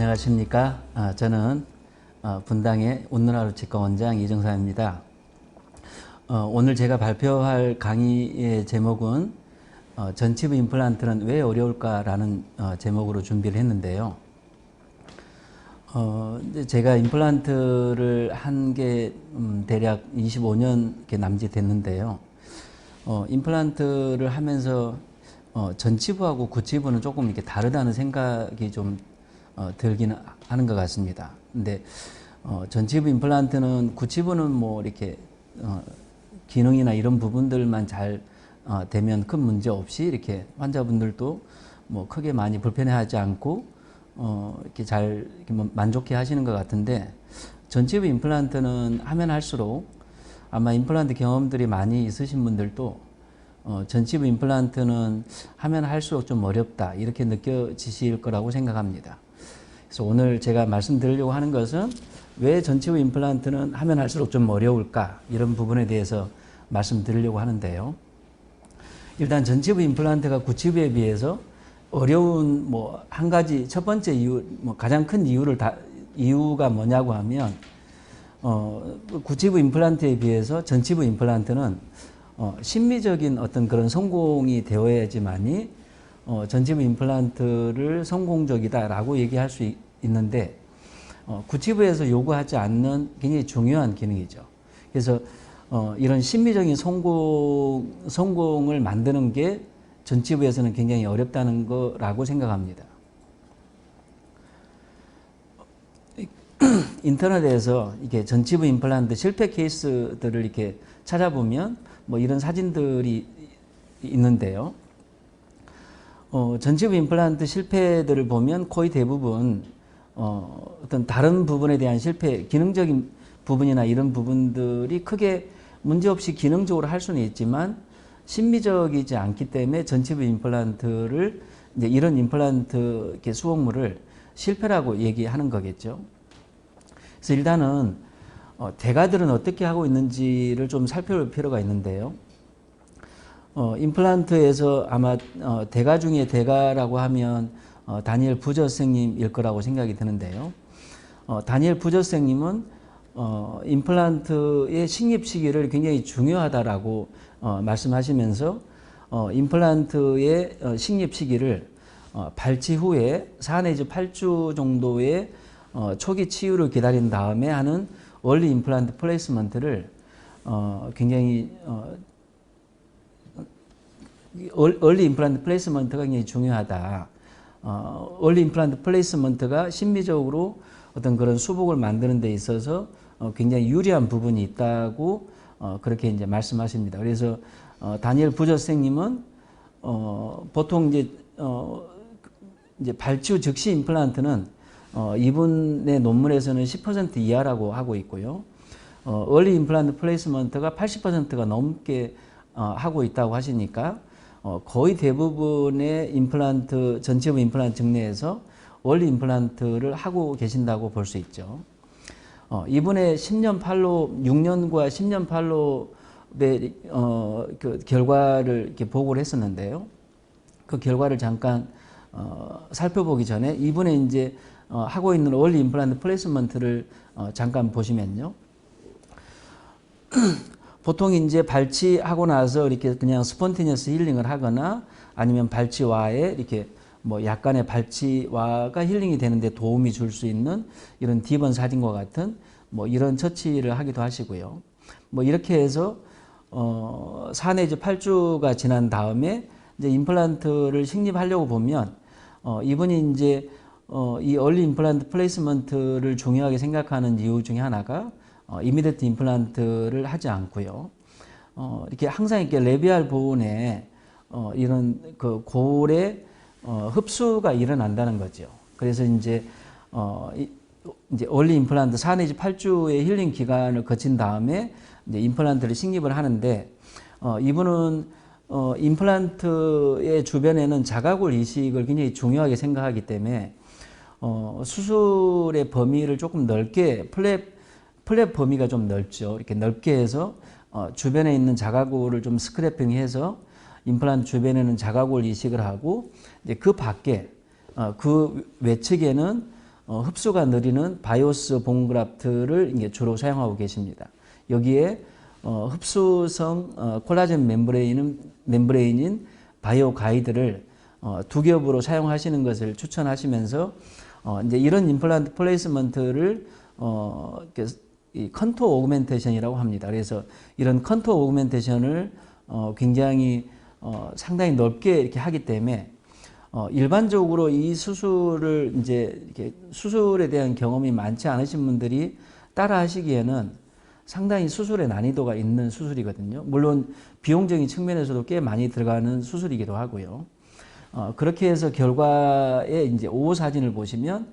안녕하십니까. 저는 분당의 웃는 치과 원장 이정삼입니다. 오늘 제가 발표할 강의의 제목은 전치부 임플란트는 왜 어려울까라는 제목으로 준비를 했는데요. 제가 임플란트를 한 게 대략 25년 이렇게 남짓됐는데요. 임플란트를 하면서 전치부하고 구치부는 조금 이렇게 다르다는 생각이 좀 들기는 하는 것 같습니다. 근데 전치부 임플란트는 구치부는 뭐 이렇게 기능이나 이런 부분들만 잘 되면 큰 문제 없이 이렇게 환자분들도 뭐 크게 많이 불편해하지 않고 이렇게 잘 이렇게 뭐 만족해 하시는 것 같은데, 전치부 임플란트는 하면 할수록 아마 임플란트 경험들이 많이 있으신 분들도 전치부 임플란트는 하면 할수록 좀 어렵다 이렇게 느껴지실 거라고 생각합니다. 그래서 오늘 제가 말씀드리려고 하는 것은 왜 전치부 임플란트는 하면 할수록 좀 어려울까, 이런 부분에 대해서 말씀드리려고 하는데요. 일단 전치부 임플란트가 구치부에 비해서 어려운 뭐 한 가지 첫 번째 이유, 뭐 가장 큰 이유가 뭐냐고 하면 구치부 임플란트에 비해서 전치부 임플란트는 심미적인 어떤 그런 성공이 되어야지만이 전치부 임플란트를 성공적이다라고 얘기할 수 있는데, 구치부에서 요구하지 않는 굉장히 중요한 기능이죠. 그래서 이런 심미적인 성공을 만드는 게 전치부에서는 굉장히 어렵다는 거라고 생각합니다. 인터넷에서 이게 전치부 임플란트 실패 케이스들을 이렇게 찾아보면 뭐 이런 사진들이 있는데요. 전치부 임플란트 실패들을 보면 거의 대부분 어떤 다른 부분에 대한 실패, 기능적인 부분이나 이런 부분들이 크게 문제없이 기능적으로 할 수는 있지만 심미적이지 않기 때문에 전치부 임플란트를 이제 이런 임플란트 수복물을 실패라고 얘기하는 거겠죠. 그래서 일단은 대가들은 어떻게 하고 있는지를 좀 살펴볼 필요가 있는데요. 임플란트에서 아마 대가 중에 대가라고 하면 다니엘 부저 선생님일 거라고 생각이 드는데요. 다니엘 부저 선생님은 임플란트의 식립 시기를 굉장히 중요하다라고 말씀하시면서 임플란트의 식립 시기를 발치 후에 4 내지 8주 정도의 초기 치유를 기다린 다음에 하는 얼리 임플란트 플레이스먼트를 굉장히 얼리 임플란트 플레이스먼트가 굉장히 중요하다. 얼리 임플란트 플레이스먼트가 심미적으로 어떤 그런 수복을 만드는 데 있어서 굉장히 유리한 부분이 있다고 그렇게 이제 말씀하십니다. 그래서 다니엘 부저 선생님은 보통 이제 발치 후 즉시 임플란트는 이분의 논문에서는 10% 이하라고 하고 있고요. 얼리 임플란트 플레이스먼트가 80%가 넘게 하고 있다고 하시니까 거의 대부분의 임플란트, 전치부 임플란트 증례에서 얼리 임플란트를 하고 계신다고 볼 수 있죠. 이분의 10년 팔로우, 6년과 10년 팔로우의 그 결과를 이렇게 보고를 했었는데요. 그 결과를 잠깐 살펴보기 전에 이분의 이제 하고 있는 얼리 임플란트 플레이스먼트를 잠깐 보시면요. 보통 이제 발치하고 나서 이렇게 그냥 스폰테니어스 힐링을 하거나 아니면 발치와에 이렇게 뭐 약간의 발치와가 힐링이 되는데 도움이 줄 수 있는 이런 D번 사진과 같은 뭐 이런 처치를 하기도 하시고요. 뭐 이렇게 해서 4 내지 8주가 지난 다음에 이제 임플란트를 식립하려고 보면 이분이 이제 이 얼리 임플란트 플레이스먼트를 중요하게 생각하는 이유 중에 하나가 이미디어트 임플란트를 하지 않고요. 이렇게 항상 이렇게 레비알 부분에 이런 그 골의 흡수가 일어난다는 거죠. 그래서 이제 얼리 임플란트 4 내지 8주의 힐링 기간을 거친 다음에 이제 임플란트를 식립을 하는데, 이분은 임플란트의 주변에는 자가골 이식을 굉장히 중요하게 생각하기 때문에 수술의 범위를 조금 넓게 플랩 범위가 좀 넓죠. 이렇게 넓게 해서 주변에 있는 자가골을 좀 스크래핑해서 임플란트 주변에는 자가골 이식을 하고, 이제 그 밖에 그 외측에는 흡수가 느리는 바이오스 본그라프트를 이제 주로 사용하고 계십니다. 여기에 흡수성 콜라겐 멤브레인인 바이오 가이드를 두 겹으로 사용하시는 것을 추천하시면서 이제 이런 임플란트 플레이스먼트를 이 컨투어 오그멘테이션이라고 합니다. 그래서 이런 컨투어 오그멘테이션을 굉장히 상당히 넓게 이렇게 하기 때문에 일반적으로 이 수술을 이제 이렇게 수술에 대한 경험이 많지 않으신 분들이 따라 하시기에는 상당히 수술의 난이도가 있는 수술이거든요. 물론 비용적인 측면에서도 꽤 많이 들어가는 수술이기도 하고요. 그렇게 해서 결과에 이제 오후 사진을 보시면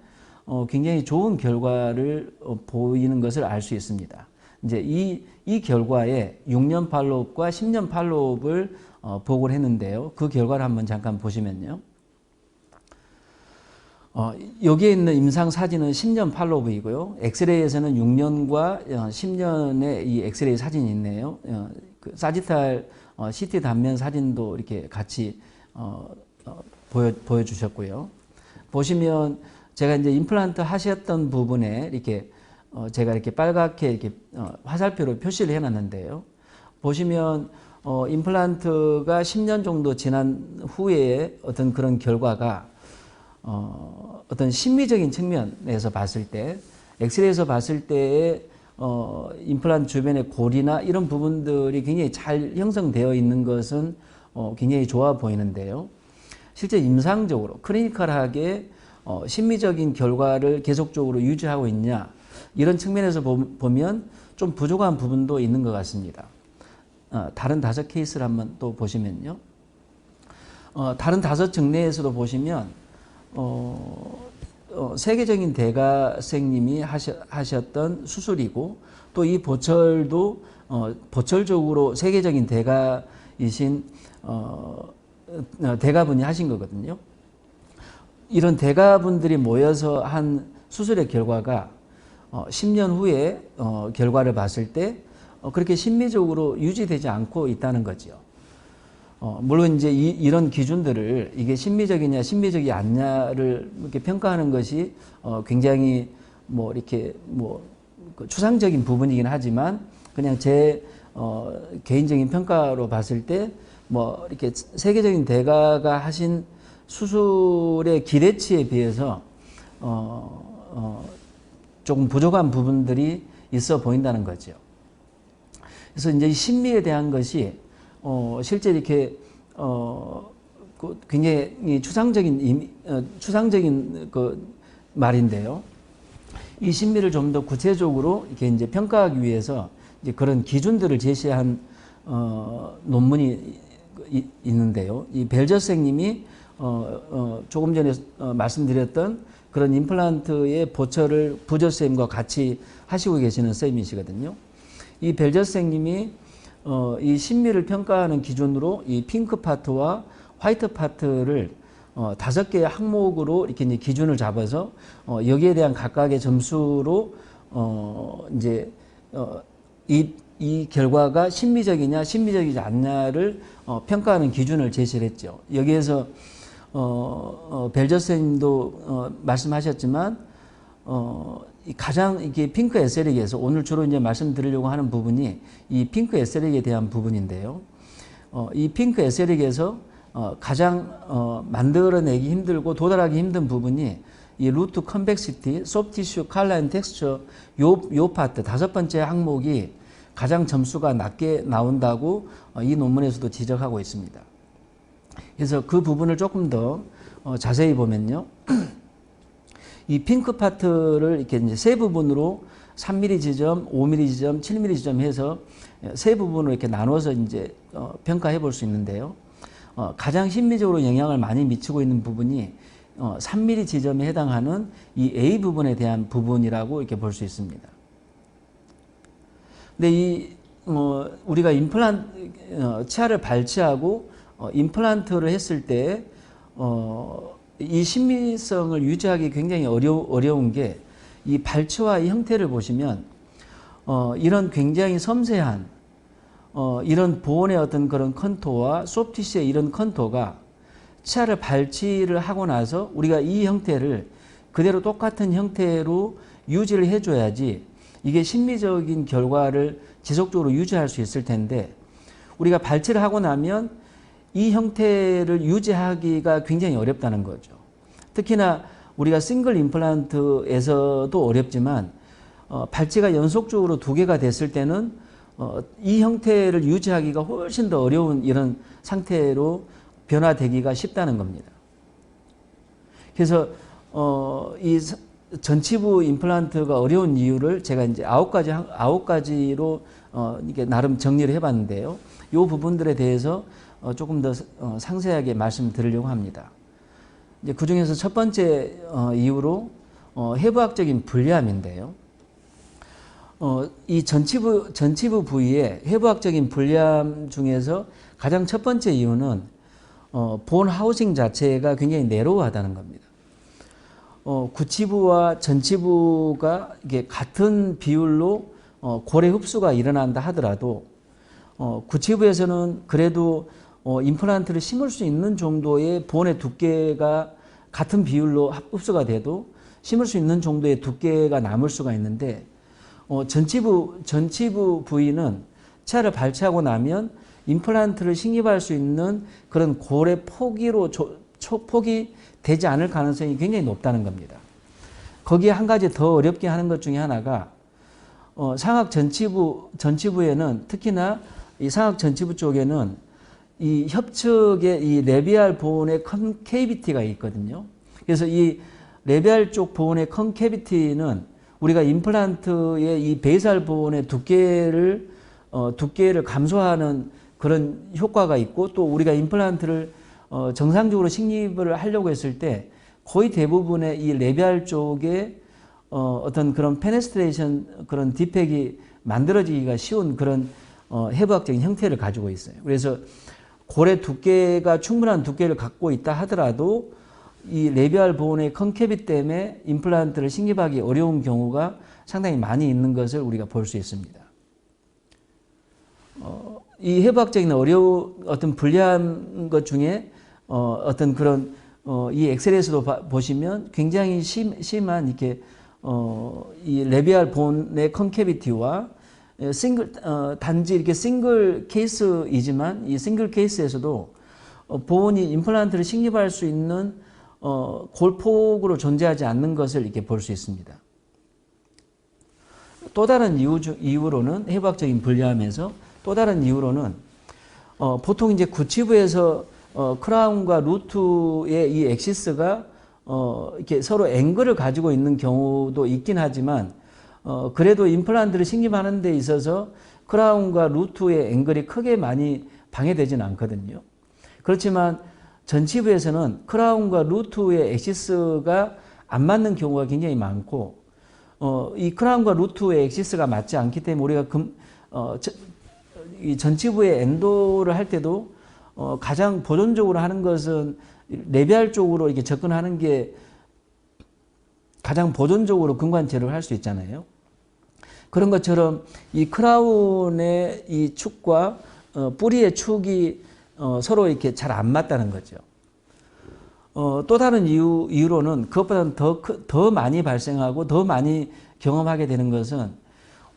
굉장히 좋은 결과를 보이는 것을 알 수 있습니다. 이제 이 결과에 6년 팔로업과 10년 팔로업을 보고를 했는데요. 그 결과를 한번 잠깐 보시면요. 여기에 있는 임상 사진은 10년 팔로업이고요. 엑스레이에서는 6년과 10년의 이 엑스레이 사진이 있네요. 그 사지탈 CT 단면 사진도 이렇게 같이 보여주셨고요. 보시면 제가 이제 임플란트 하셨던 부분에 이렇게 제가 이렇게 빨갛게 이렇게 화살표로 표시를 해놨는데요. 보시면 임플란트가 10년 정도 지난 후에 어떤 그런 결과가 어떤 심미적인 측면에서 봤을 때, 엑스레이에서 봤을 때의 임플란트 주변의 골이나 이런 부분들이 굉장히 잘 형성되어 있는 것은 굉장히 좋아 보이는데요. 실제 임상적으로 클리니컬하게 심미적인 결과를 계속적으로 유지하고 있냐, 이런 측면에서 보면 좀 부족한 부분도 있는 것 같습니다. 다른 5 케이스를 한번 또 보시면요. 다른 5 증례에서도 보시면 세계적인 대가생님이 하셨던 수술이고, 또 이 보철도 보철적으로 세계적인 대가이신 대가분이 하신 거거든요. 이런 대가분들이 모여서 한 수술의 결과가 10년 후에 결과를 봤을 때 그렇게 심미적으로 유지되지 않고 있다는 거죠. 물론 이제 이런 기준들을 이게 심미적이냐 심미적이 않냐를 이렇게 평가하는 것이 굉장히 뭐 이렇게 뭐 추상적인 부분이긴 하지만, 그냥 제 개인적인 평가로 봤을 때 뭐 이렇게 세계적인 대가가 하신 수술의 기대치에 비해서 조금 부족한 부분들이 있어 보인다는 거죠. 그래서 이제 심미에 대한 것이 실제 이렇게 굉장히 추상적인 그 말인데요. 이 심미를 좀 더 구체적으로 이렇게 이제 평가하기 위해서 이제 그런 기준들을 제시한 논문이 있는데요. 이 벨저생님이 조금 전에 말씀드렸던 그런 임플란트의 보철을 부저쌤과 같이 하시고 계시는 쌤이시거든요. 이 벨저생님이 이 심미를 평가하는 기준으로 이 핑크 파트와 화이트 파트를 5개의 항목으로 이렇게 이제 기준을 잡아서 여기에 대한 각각의 점수로 이제 이 결과가 심미적이냐 심미적이지 않냐를 평가하는 기준을 제시를 했죠. 여기에서 벨저쌤도 말씀하셨지만 가장 이게 핑크 에세릭에서 오늘 주로 이제 말씀드리려고 하는 부분이 이 핑크 에세릭에 대한 부분인데요. 이 핑크 에세릭에서 가장 만들어내기 힘들고 도달하기 힘든 부분이 이 루트 컨벡시티, 소프트 티슈, 컬러 앤 텍스처 요 파트 5번째 항목이 가장 점수가 낮게 나온다고 이 논문에서도 지적하고 있습니다. 그래서 그 부분을 조금 더 자세히 보면요. 이 핑크 파트를 이렇게 이제 세 부분으로 3mm 지점, 5mm 지점, 7mm 지점 해서 세 부분으로 이렇게 나눠서 이제 평가해 볼 수 있는데요. 가장 심미적으로 영향을 많이 미치고 있는 부분이 3mm 지점에 해당하는 이 A 부분에 대한 부분이라고 이렇게 볼 수 있습니다. 근데 우리가 치아를 발치하고 임플란트를 했을 때 이 심미성을 유지하기 굉장히 어려운 게 이 발치와 이 형태를 보시면 이런 굉장히 섬세한 이런 보온의 어떤 그런 컨토와 소프티시의 이런 컨토가 치아를 발치를 하고 나서 우리가 이 형태를 그대로 똑같은 형태로 유지를 해줘야지 이게 심미적인 결과를 지속적으로 유지할 수 있을 텐데, 우리가 발치를 하고 나면 이 형태를 유지하기가 굉장히 어렵다는 거죠. 특히나 우리가 싱글 임플란트에서도 어렵지만 발치가 연속적으로 2개가 됐을 때는 이 형태를 유지하기가 훨씬 더 어려운 이런 상태로 변화되기가 쉽다는 겁니다. 그래서 이 전치부 임플란트가 어려운 이유를 제가 이제 9가지로 이게 나름 정리를 해봤는데요. 이 부분들에 대해서 조금 더 상세하게 말씀드리려고 합니다. 이제 그 중에서 첫 번째 이유로 해부학적인 불리함인데요. 이 전치부 부위의 해부학적인 불리함 중에서 가장 첫 번째 이유는 본 하우싱 자체가 굉장히 내로우하다는 겁니다. 구치부와 전치부가 이게 같은 비율로 고래 흡수가 일어난다 하더라도 구치부에서는 그래도 임플란트를 심을 수 있는 정도의 본의 두께가 같은 비율로 흡수가 돼도 심을 수 있는 정도의 두께가 남을 수가 있는데, 전치부 부위는 치아를 발치하고 나면 임플란트를 식립할 수 있는 그런 고래 폭이 되지 않을 가능성이 굉장히 높다는 겁니다. 거기에 한 가지 더 어렵게 하는 것 중에 하나가 상악 전치부에는, 특히나 이 상악 전치부 쪽에는 이 협측에 이 레비알 보온의 컨케이비티가 있거든요. 그래서 이 레비알 쪽 보온의 컨케이비티는 우리가 임플란트의 이 베이살 보온의 두께를 감소하는 그런 효과가 있고, 또 우리가 임플란트를 정상적으로 식립을 하려고 했을 때 거의 대부분의 이 레비알 쪽에 어떤 그런 페네스트레이션 그런 디펙이 만들어지기가 쉬운 그런 해부학적인 형태를 가지고 있어요. 그래서 고래 두께가 충분한 두께를 갖고 있다 하더라도 이 레비알 보온의 컨케비 때문에 임플란트를 식립하기 어려운 경우가 상당히 많이 있는 것을 우리가 볼 수 있습니다. 이 해부학적인 어떤 불리한 것 중에 어떤 그런 이 엑스레이에서도 보시면 굉장히 심한 이렇게 이 레비알 본의 컨케비티와 단지 이렇게 싱글 케이스이지만 이 싱글 케이스에서도 보온이 임플란트를 식립할 수 있는 골폭으로 존재하지 않는 것을 이렇게 볼 수 있습니다. 또 다른 이유로는 해부학적인 불리함에서 또 다른 이유로는 보통 이제 구치부에서 크라운과 루트의 이 엑시스가 이렇게 서로 앵글을 가지고 있는 경우도 있긴 하지만 그래도 임플란트를 식립하는 데 있어서 크라운과 루트의 앵글이 크게 많이 방해되지는 않거든요. 그렇지만 전치부에서는 크라운과 루트의 엑시스가 안 맞는 경우가 굉장히 많고, 이 크라운과 루트의 엑시스가 맞지 않기 때문에 우리가 이 전치부의 엔도를 할 때도 가장 보존적으로 하는 것은 레비알 쪽으로 이렇게 접근하는 게 가장 보존적으로 근관 제로를 할 수 있잖아요. 그런 것처럼 이 크라운의 이 축과 뿌리의 축이 서로 이렇게 잘 안 맞다는 거죠. 또 다른 이유로는 그것보다는 더 많이 발생하고 더 많이 경험하게 되는 것은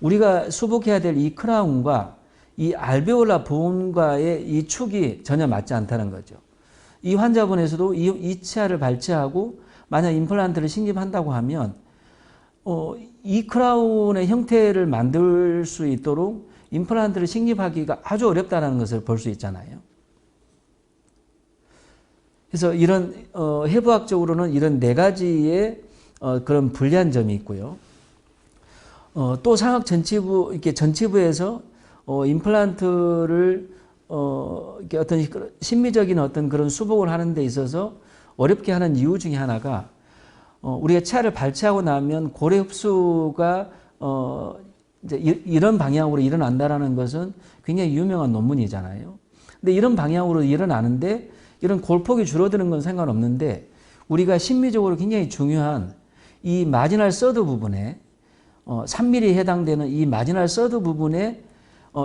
우리가 수복해야 될 이 크라운과 이 알베올라 보온과의 이 축이 전혀 맞지 않다는 거죠. 이 환자분에서도 이 치아를 발치하고 만약 임플란트를 식립한다고 하면 이 크라운의 형태를 만들 수 있도록 임플란트를 식립하기가 아주 어렵다는 것을 볼 수 있잖아요. 그래서 이런 해부학적으로는 이런 4가지의 그런 불리한 점이 있고요. 또 상악 전치부, 이렇게 전치부에서 임플란트를 이렇게 어떤 심미적인 어떤 그런 수복을 하는 데 있어서 어렵게 하는 이유 중에 하나가 우리가 치아를 발치하고 나면 고래 흡수가 이제 이런 방향으로 일어난다라는 것은 굉장히 유명한 논문이잖아요. 근데 이런 방향으로 일어나는데 이런 골폭이 줄어드는 건 상관없는데 우리가 심미적으로 굉장히 중요한 이 마지널 서드 부분에 3mm에 해당되는 이 마지널 서드 부분에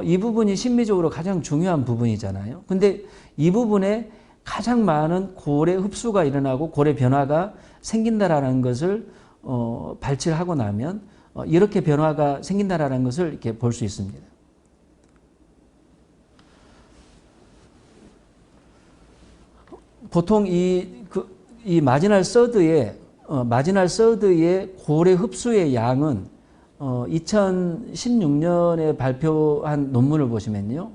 이 부분이 심미적으로 가장 중요한 부분이잖아요. 근데 이 부분에 가장 많은 고래 흡수가 일어나고 고래 변화가 생긴다라는 것을 발치를 하고 나면 이렇게 변화가 생긴다라는 것을 이렇게 볼 수 있습니다. 보통 이 마지널 서드의 고래 흡수의 양은 2016년에 발표한 논문을 보시면요.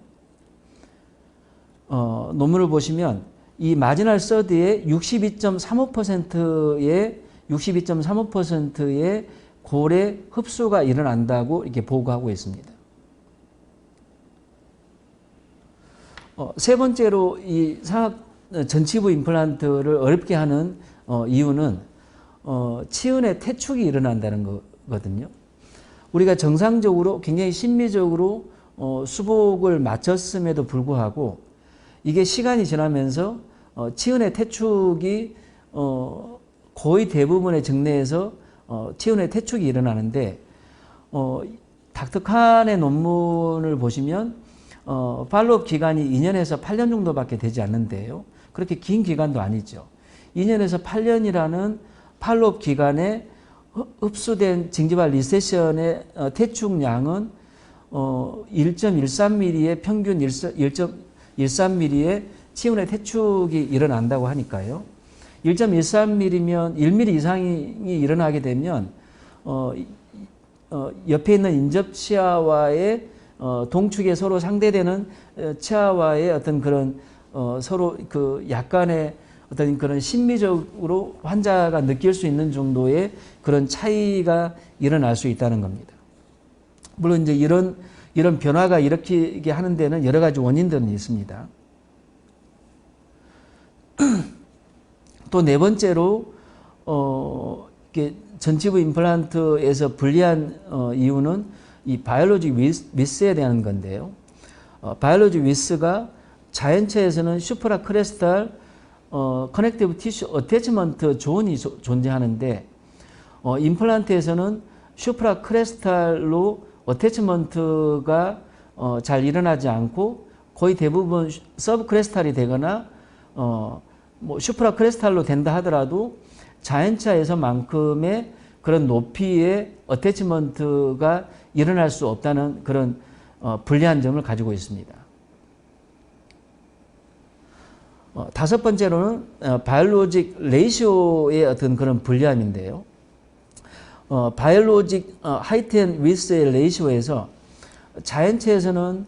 논문을 보시면 이 마지널 서드의 62.35%의 고래 흡수가 일어난다고 이렇게 보고하고 있습니다. 세 번째로 이 전치부 임플란트를 어렵게 하는 이유는 치은의 퇴축이 일어난다는 거거든요. 우리가 정상적으로 굉장히 심미적으로 수복을 마쳤음에도 불구하고 이게 시간이 지나면서 치은의 퇴축이 거의 대부분의 증례에서 치은의 퇴축이 일어나는데 닥터 칸의 논문을 보시면 팔로업 기간이 2년에서 8년 정도밖에 되지 않는데요. 그렇게 긴 기간도 아니죠. 2년에서 8년이라는 팔로업 기간에 흡수된 징지발 리세션의 퇴축량은 1.13mm의 평균 1.13mm의 치은의 퇴축이 일어난다고 하니까요. 1.13mm면 1mm 이상이 일어나게 되면 옆에 있는 인접 치아와의 동축에 서로 상대되는 치아와의 어떤 그런 서로 그 약간의 어떤 그런 심미적으로 환자가 느낄 수 있는 정도의 그런 차이가 일어날 수 있다는 겁니다. 물론 이제 이런 변화가 일으키게 하는 데는 여러 가지 원인들은 있습니다. 또 네 번째로 전치부 임플란트에서 불리한 이유는 이 바이올로직 위스에 대한 건데요. 바이올로직 위스가 자연체에서는 슈프라 크레스탈 커넥티브 티슈 어태치먼트 존이 존재하는데 임플란트에서는 슈프라 크레스탈로 어태치먼트가 잘 일어나지 않고 거의 대부분 서브 크레스탈이 되거나 뭐 슈프라 크레스탈로 된다 하더라도 자연차에서만큼의 그런 높이의 어태치먼트가 일어날 수 없다는 그런 불리한 점을 가지고 있습니다. 다섯 번째로는 바이올로직 레이시오의 어떤 그런 불리함인데요. 바이올로직 하이트 앤 위스의 레이시오에서 자연체에서는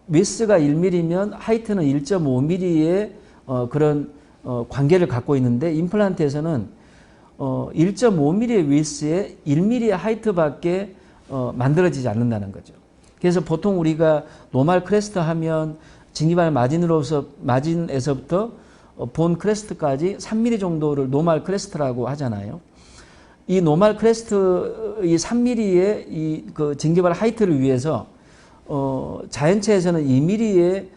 위스가 1mm면 하이트는 1.5mm의 그런 관계를 갖고 있는데 임플란트에서는 1.5mm의 위스에 1mm의 하이트밖에 만들어지지 않는다는 거죠. 그래서 보통 우리가 노멀 크레스트 하면 징기발 마진에서부터 본 크레스트까지 3mm 정도를 노멀 크레스트라고 하잖아요. 이 노멀 크레스트 이 3mm의 이 그 징기발 하이트를 위해서 자연체에서는 2mm의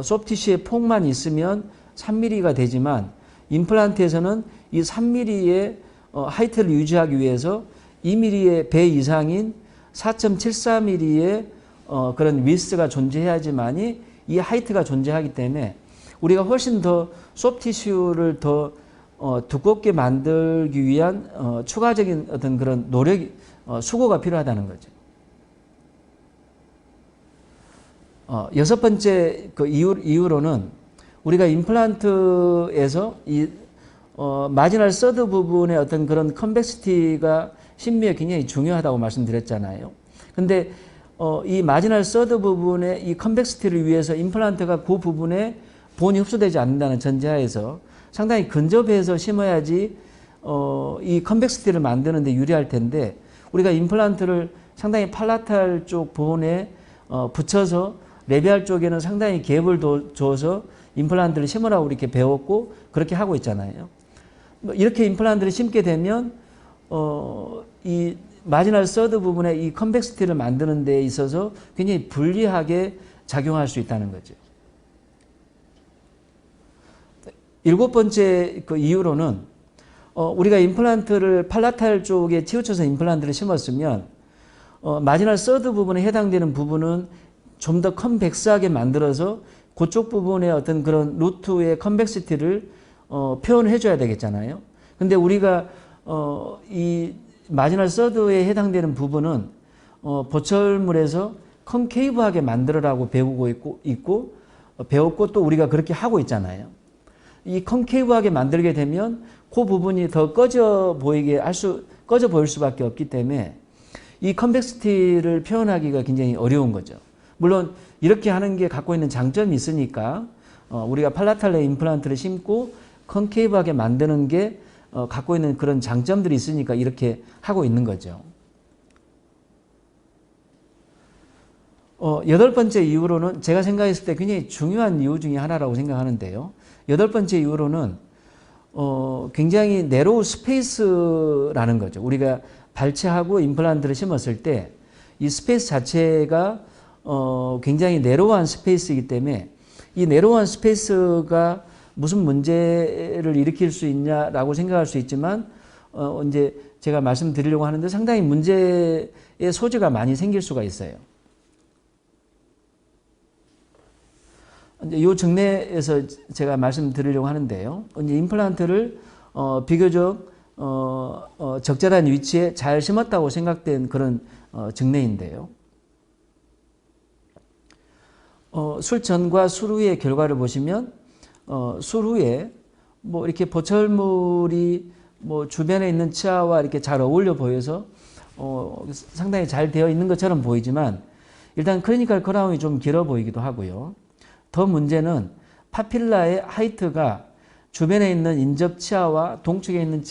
소프티슈의 폭만 있으면 3mm가 되지만 임플란트에서는 이 3mm의 하이트를 유지하기 위해서 2mm의 배 이상인 4.74mm의 그런 위스가 존재해야지만이 이 하이트가 존재하기 때문에 우리가 훨씬 더 소프티슈를 더 두껍게 만들기 위한 추가적인 어떤 그런 노력이 수고가 필요하다는 거죠. 여섯 번째 그 이유로는 우리가 임플란트에서 이 마지널 서드 부분의 어떤 그런 컨벡시티가 심미에 굉장히 중요하다고 말씀드렸잖아요. 근데 이 마지널 서드 부분의 이 컨벡시티를 위해서 임플란트가 그 부분에 본이 흡수되지 않는다는 전제하에서 상당히 근접해서 심어야지 이 컨벡시티를 만드는 데 유리할 텐데 우리가 임플란트를 상당히 팔라탈 쪽 본에 붙여서 레비알 쪽에는 상당히 갭을 줘서 임플란트를 심으라고 이렇게 배웠고 그렇게 하고 있잖아요. 이렇게 임플란트를 심게 되면 이 마지널 서드 부분의 이 컨벡시티를 만드는 데 있어서 굉장히 불리하게 작용할 수 있다는 거죠. 일곱 번째 그 이유로는 우리가 임플란트를 팔라탈 쪽에 치우쳐서 임플란트를 심었으면 마지널 서드 부분에 해당되는 부분은 좀 더 컨벡스하게 만들어서 그쪽 부분의 어떤 그런 루트의 컨벡시티를 표현해 줘야 되겠잖아요. 근데 우리가 이 마지널 서드에 해당되는 부분은 보철물에서 컨케이브하게 만들어라고 배우고 있고 배웠고 또 우리가 그렇게 하고 있잖아요. 이 컨케이브하게 만들게 되면 그 부분이 더 꺼져 보일 수밖에 없기 때문에 이 컨벡시티를 표현하기가 굉장히 어려운 거죠. 물론 이렇게 하는 게 갖고 있는 장점이 있으니까 우리가 팔라탈레 임플란트를 심고 컨케이브하게 만드는 게 갖고 있는 그런 장점들이 있으니까 이렇게 하고 있는 거죠. 여덟 번째 이유로는 제가 생각했을 때 굉장히 중요한 이유 중에 하나라고 생각하는데요. 여덟 번째 이유로는 굉장히 내로우 스페이스라는 거죠. 우리가 발치하고 임플란트를 심었을 때 이 스페이스 자체가 굉장히 내로우한 스페이스이기 때문에 이 내로우한 스페이스가 무슨 문제를 일으킬 수 있냐라고 생각할 수 있지만 이제 제가 말씀드리려고 하는데 상당히 문제의 소지가 많이 생길 수가 있어요. 이제 이 정례에서 제가 말씀드리려고 하는데요. 이제 임플란트를 비교적 적절한 위치에 잘 심었다고 생각된 그런 정례인데요. 술 전과 술 후의 결과를 보시면 술 후에 뭐 이렇게 보철물이 뭐 주변에 있는 치아와 이렇게 잘 어울려 보여서 상당히 잘 되어 있는 것처럼 보이지만 일단 클리니컬 크라운이 좀 길어 보이기도 하고요. 더 문제는 파필라의 하이트가 주변에 있는 인접 치아와 동쪽에 있는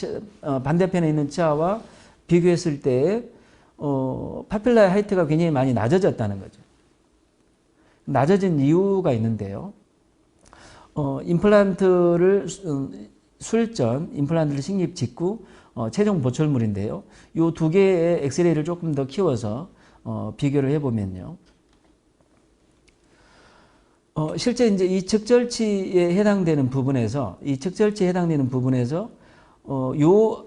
반대편에 있는 치아와 비교했을 때 파필라의 하이트가 굉장히 많이 낮아졌다는 거죠. 낮아진 이유가 있는데요. 임플란트를 술전 임플란트를 식립 직후 최종 보철물인데요. 이 두 개의 엑스레이를 조금 더 키워서 비교를 해보면요. 실제 이제 이 측절치에 해당되는 부분에서 요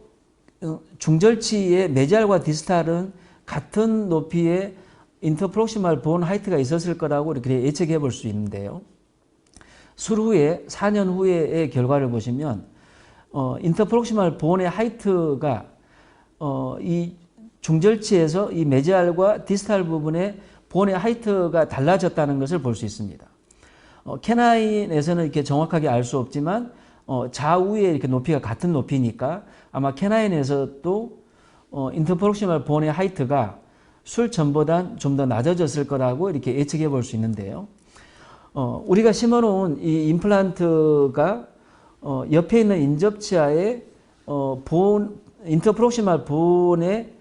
중절치의 메지알과 디스탈은 같은 높이의 인터프록시말 본 하이트가 있었을 거라고 이렇게 예측해 볼 수 있는데요. 술 후에 4년 후의 결과를 보시면 인터프록시말 본의 하이트가 이 중절치에서 이 메지알과 디스탈 부분의 본의 하이트가 달라졌다는 것을 볼 수 있습니다. 캐나인에서는 이렇게 정확하게 알 수 없지만 좌우에 이렇게 높이가 같은 높이니까 아마 캐나인에서도 인터프록시말 본의 하이트가 술 전보단 좀 더 낮아졌을 거라고 이렇게 예측해 볼 수 있는데요. 우리가 심어놓은 이 임플란트가 옆에 있는 인접치아의 인터프록시말 본에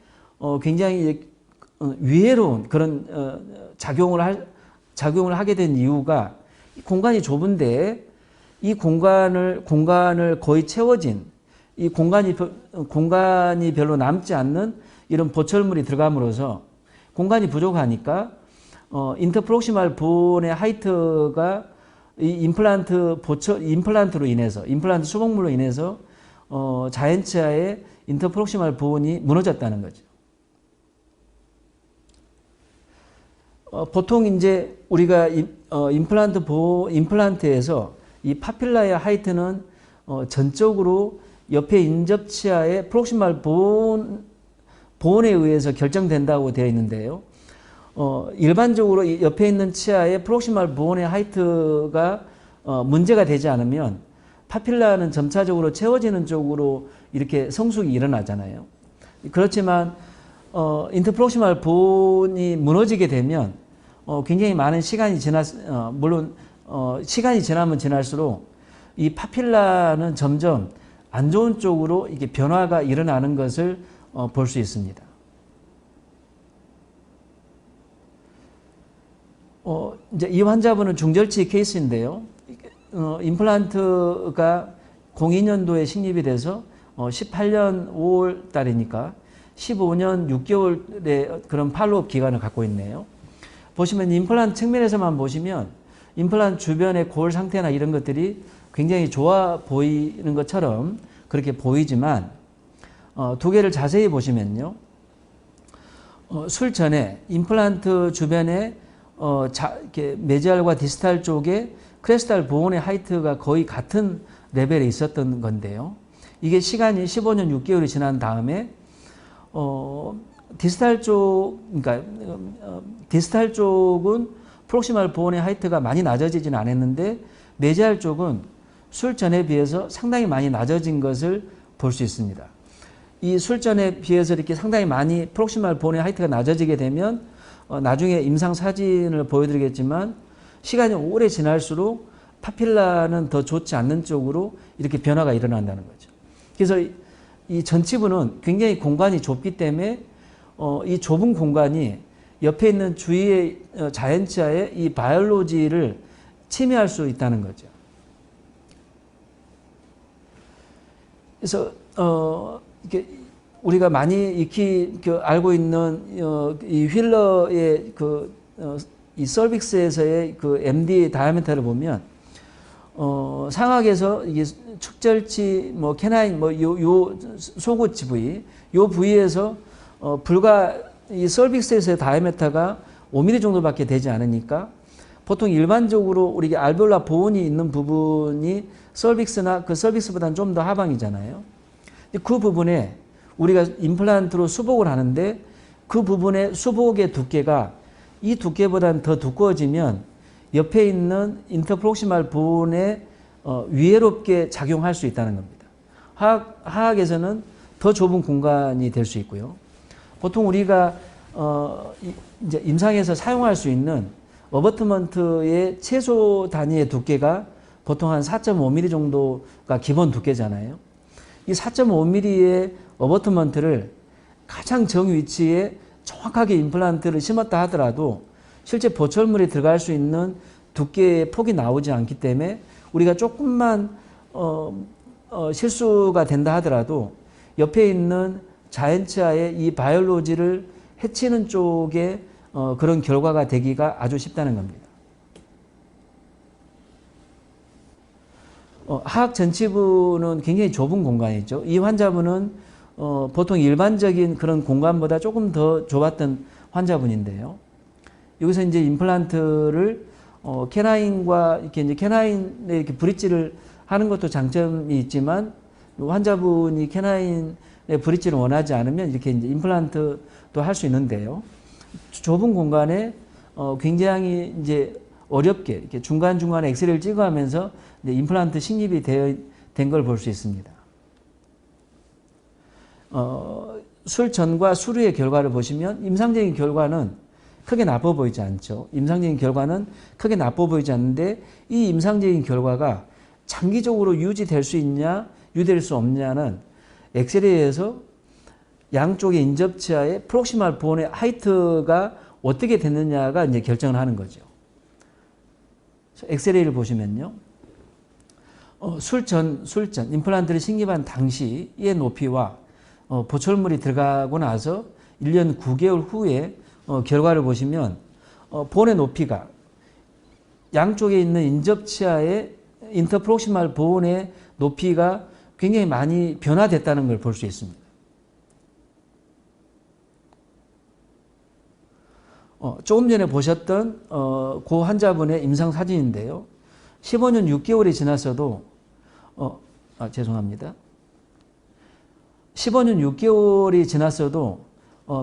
굉장히 위해로운 그런 작용을 하게 된 이유가 공간이 좁은데 이 공간을 거의 채워진 이 공간이 별로 남지 않는 이런 보철물이 들어감으로써 공간이 부족하니까 인터프록시말 본의 하이트가 이 임플란트로 인해서 임플란트 수복물로 인해서 자연치아의 인터프록시말 본이 무너졌다는 거죠. 보통 이제 우리가 임플란트에서 이 파필라의 하이트는 전적으로 옆에 인접치아의 프록시말 본에 의해서 결정된다고 되어 있는데요. 일반적으로 옆에 있는 치아의 프록시말 본의 하이트가 문제가 되지 않으면 파필라는 점차적으로 채워지는 쪽으로 이렇게 성숙이 일어나잖아요. 그렇지만 인터프록시말 본이 무너지게 되면 굉장히 많은 시간이 물론 시간이 지나면 지날수록 이 파필라는 점점 안 좋은 쪽으로 이게 변화가 일어나는 것을 볼 수 있습니다. 이제 이 환자분은 중절치 케이스인데요. 임플란트가 02년도에 식립이 돼서 18년 5월 달이니까 15년 6개월의 그런 팔로업 기간을 갖고 있네요. 보시면 임플란트 측면에서만 보시면 임플란트 주변의 골 상태나 이런 것들이 굉장히 좋아 보이는 것처럼 그렇게 보이지만 두 개를 자세히 보시면요. 술 전에 임플란트 주변에 이렇게 메지알과 디스탈 쪽에 크레스탈 보온의 하이트가 거의 같은 레벨에 있었던 건데요. 이게 시간이 15년 6개월이 지난 다음에 디스탈 쪽은 프록시말 보온의 하이트가 많이 낮아지지는 않았는데 메지알 쪽은 술전에 비해서 상당히 많이 낮아진 것을 볼 수 있습니다. 이 술전에 비해서 이렇게 상당히 많이 프록시말 보온의 하이트가 낮아지게 되면 나중에 임상 사진을 보여드리겠지만 시간이 오래 지날수록 파필라는 더 좋지 않는 쪽으로 이렇게 변화가 일어난다는 거죠. 그래서 이 전치부는 굉장히 공간이 좁기 때문에 이 좁은 공간이 옆에 있는 주위의 자연치아의 이 바이올로지를 침해할 수 있다는 거죠. 그래서 이게 우리가 많이 익히 알고 있는 이 휠러의 이 서빅스에서의 그 MD 다이아미터를 보면 상악에서 이게 측절치 뭐 캐나인 뭐 요 속옷 부위 요 부위에서 불과 이 서빅스에서의 다이아미터가 5mm 정도밖에 되지 않으니까 보통 일반적으로 우리 알베올라 보온이 있는 부분이 서빅스나 그 서빅스보다는 좀 더 하방이잖아요. 그 부분에 우리가 임플란트로 수복을 하는데 그 부분의 수복의 두께가 이 두께보다는 더 두꺼워지면 옆에 있는 인터프록시말 보온에 위해롭게 작용할 수 있다는 겁니다. 화학에서는 더 좁은 공간이 될 수 있고요. 보통 우리가 이제 임상에서 사용할 수 있는 어버트먼트의 최소 단위의 두께가 보통 한 4.5mm 정도가 기본 두께잖아요. 이 4.5mm의 어버트먼트를 가장 정위치에 정확하게 임플란트를 심었다 하더라도 실제 보철물이 들어갈 수 있는 두께의 폭이 나오지 않기 때문에 우리가 조금만 실수가 된다 하더라도 옆에 있는 자연치아의 이 바이올로지를 해치는 쪽에 그런 결과가 되기가 아주 쉽다는 겁니다. 하악 전치부는 굉장히 좁은 공간이죠. 이 환자분은 보통 일반적인 그런 공간보다 조금 더 좁았던 환자분인데요. 여기서 이제 임플란트를 캐나인과 이렇게 이제 캐나인에 이렇게 브릿지를 하는 것도 장점이 있지만 환자분이 캐나인의 브릿지를 원하지 않으면 이렇게 이제 임플란트도 할 수 있는데요. 좁은 공간에 굉장히 이제 어렵게 이렇게 중간중간에 엑스레이를 찍어가면서 이제 임플란트 식립이 된 걸 볼 수 있습니다. 술 전과 술 후의 결과를 보시면 임상적인 결과는 크게 나빠 보이지 않죠. 임상적인 결과는 크게 나빠 보이지 않는데 이 임상적인 결과가 장기적으로 유지될 수 있냐, 유지될 수 없냐는 엑스레이에서 양쪽의 인접치아의 프록시말 보온의 하이트가 어떻게 됐느냐가 이제 결정을 하는 거죠. 엑스레이를 보시면요. 술전, 임플란트를 식립한 당시의 높이와 보철물이 들어가고 나서 1년 9개월 후에 결과를 보시면 본의 높이가 양쪽에 있는 인접치아의 인터프록시말 보온의 높이가 굉장히 많이 변화됐다는 걸 볼 수 있습니다. 조금 전에 보셨던 그 환자분의 임상 사진인데요. 15년 6개월이 지났어도 죄송합니다. 15년 6개월이 지났어도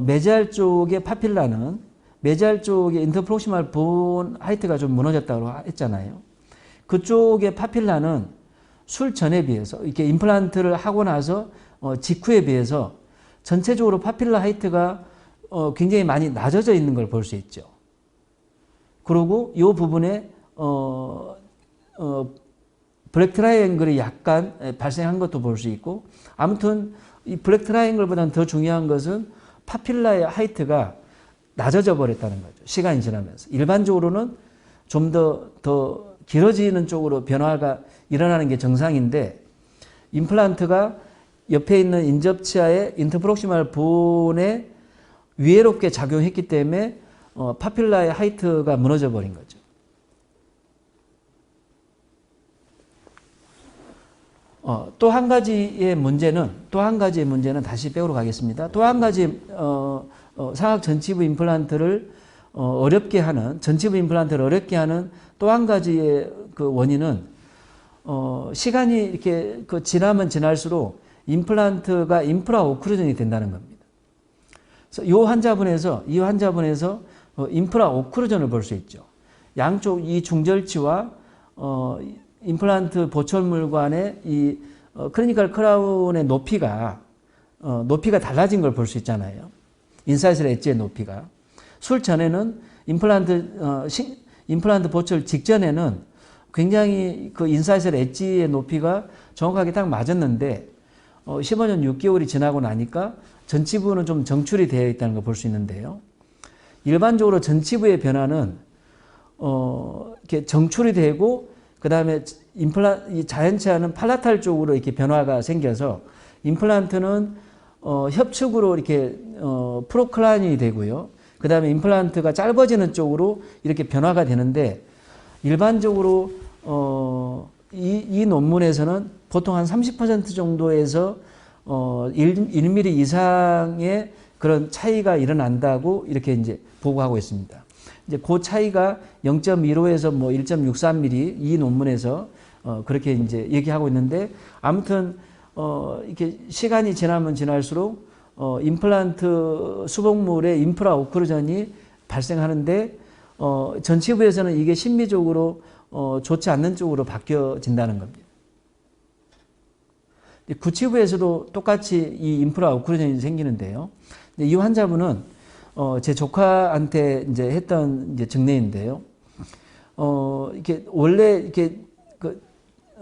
메지알 쪽의 파필라는 메지알 쪽의 인터프록시말 보온 하이트가 좀 무너졌다고 했잖아요. 그쪽의 파필라는 술 전에 비해서 이렇게 임플란트를 하고 나서 직후에 비해서 전체적으로 파필라 하이트가 굉장히 많이 낮아져 있는 걸 볼 수 있죠. 그리고 이 부분에 블랙 트라이앵글이 약간 발생한 것도 볼 수 있고 아무튼 이 블랙 트라이앵글보다는 더 중요한 것은 파필라의 하이트가 낮아져 버렸다는 거죠. 시간이 지나면서. 일반적으로는 좀 더 길어지는 쪽으로 변화가 일어나는 게 정상인데 임플란트가 옆에 있는 인접치아의 인터프록시말 보온에 위해롭게 작용했기 때문에 파필라의 하이트가 무너져 버린 거죠. 또 한 가지의 문제는 다시 빼오러 가겠습니다. 또 한 가지 상악 전치부 임플란트를 어렵게 하는, 전치부 임플란트를 어렵게 하는 또 한 가지의 그 원인은 시간이 이렇게 그 지나면 지날수록 임플란트가 인프라 오클루전이 된다는 겁니다. 그래서 이 환자분에서 인프라 오클루전을 볼 수 있죠. 양쪽 이 중절치와 임플란트 보철물 간의 이 클리니컬 크라운의 높이가 달라진 걸 볼 수 있잖아요. 인사이슬 엣지의 높이가. 술 전에는 임플란트 보철 직전에는 굉장히 그 인사이슬 엣지의 높이가 정확하게 딱 맞았는데 15년 6개월이 지나고 나니까 전치부는 좀 정출이 되어 있다는 걸 볼 수 있는데요. 일반적으로 전치부의 변화는 이렇게 정출이 되고 그 다음에 자연치 않은 팔라탈 쪽으로 이렇게 변화가 생겨서 임플란트는 협축으로 이렇게 프로클라인이 되고요. 그 다음에 임플란트가 짧아지는 쪽으로 이렇게 변화가 되는데 일반적으로 이 논문에서는 보통 한 30% 정도에서 1mm 이상의 그런 차이가 일어난다고 이렇게 이제 보고하고 있습니다. 이제 그 차이가 0.15에서 뭐 1.63mm 이 논문에서 그렇게 이제 얘기하고 있는데 아무튼 이렇게 시간이 지나면 지날수록 임플란트 수복물의 인프라 오클루전이 발생하는데 전치부에서는 이게 심미적으로 좋지 않는 쪽으로 바뀌어진다는 겁니다. 구치부에서도 똑같이 이 인프라 오클루전이 생기는데요. 이 환자분은 제 조카한테 이제 했던 이제 증례인데요. 이렇게 원래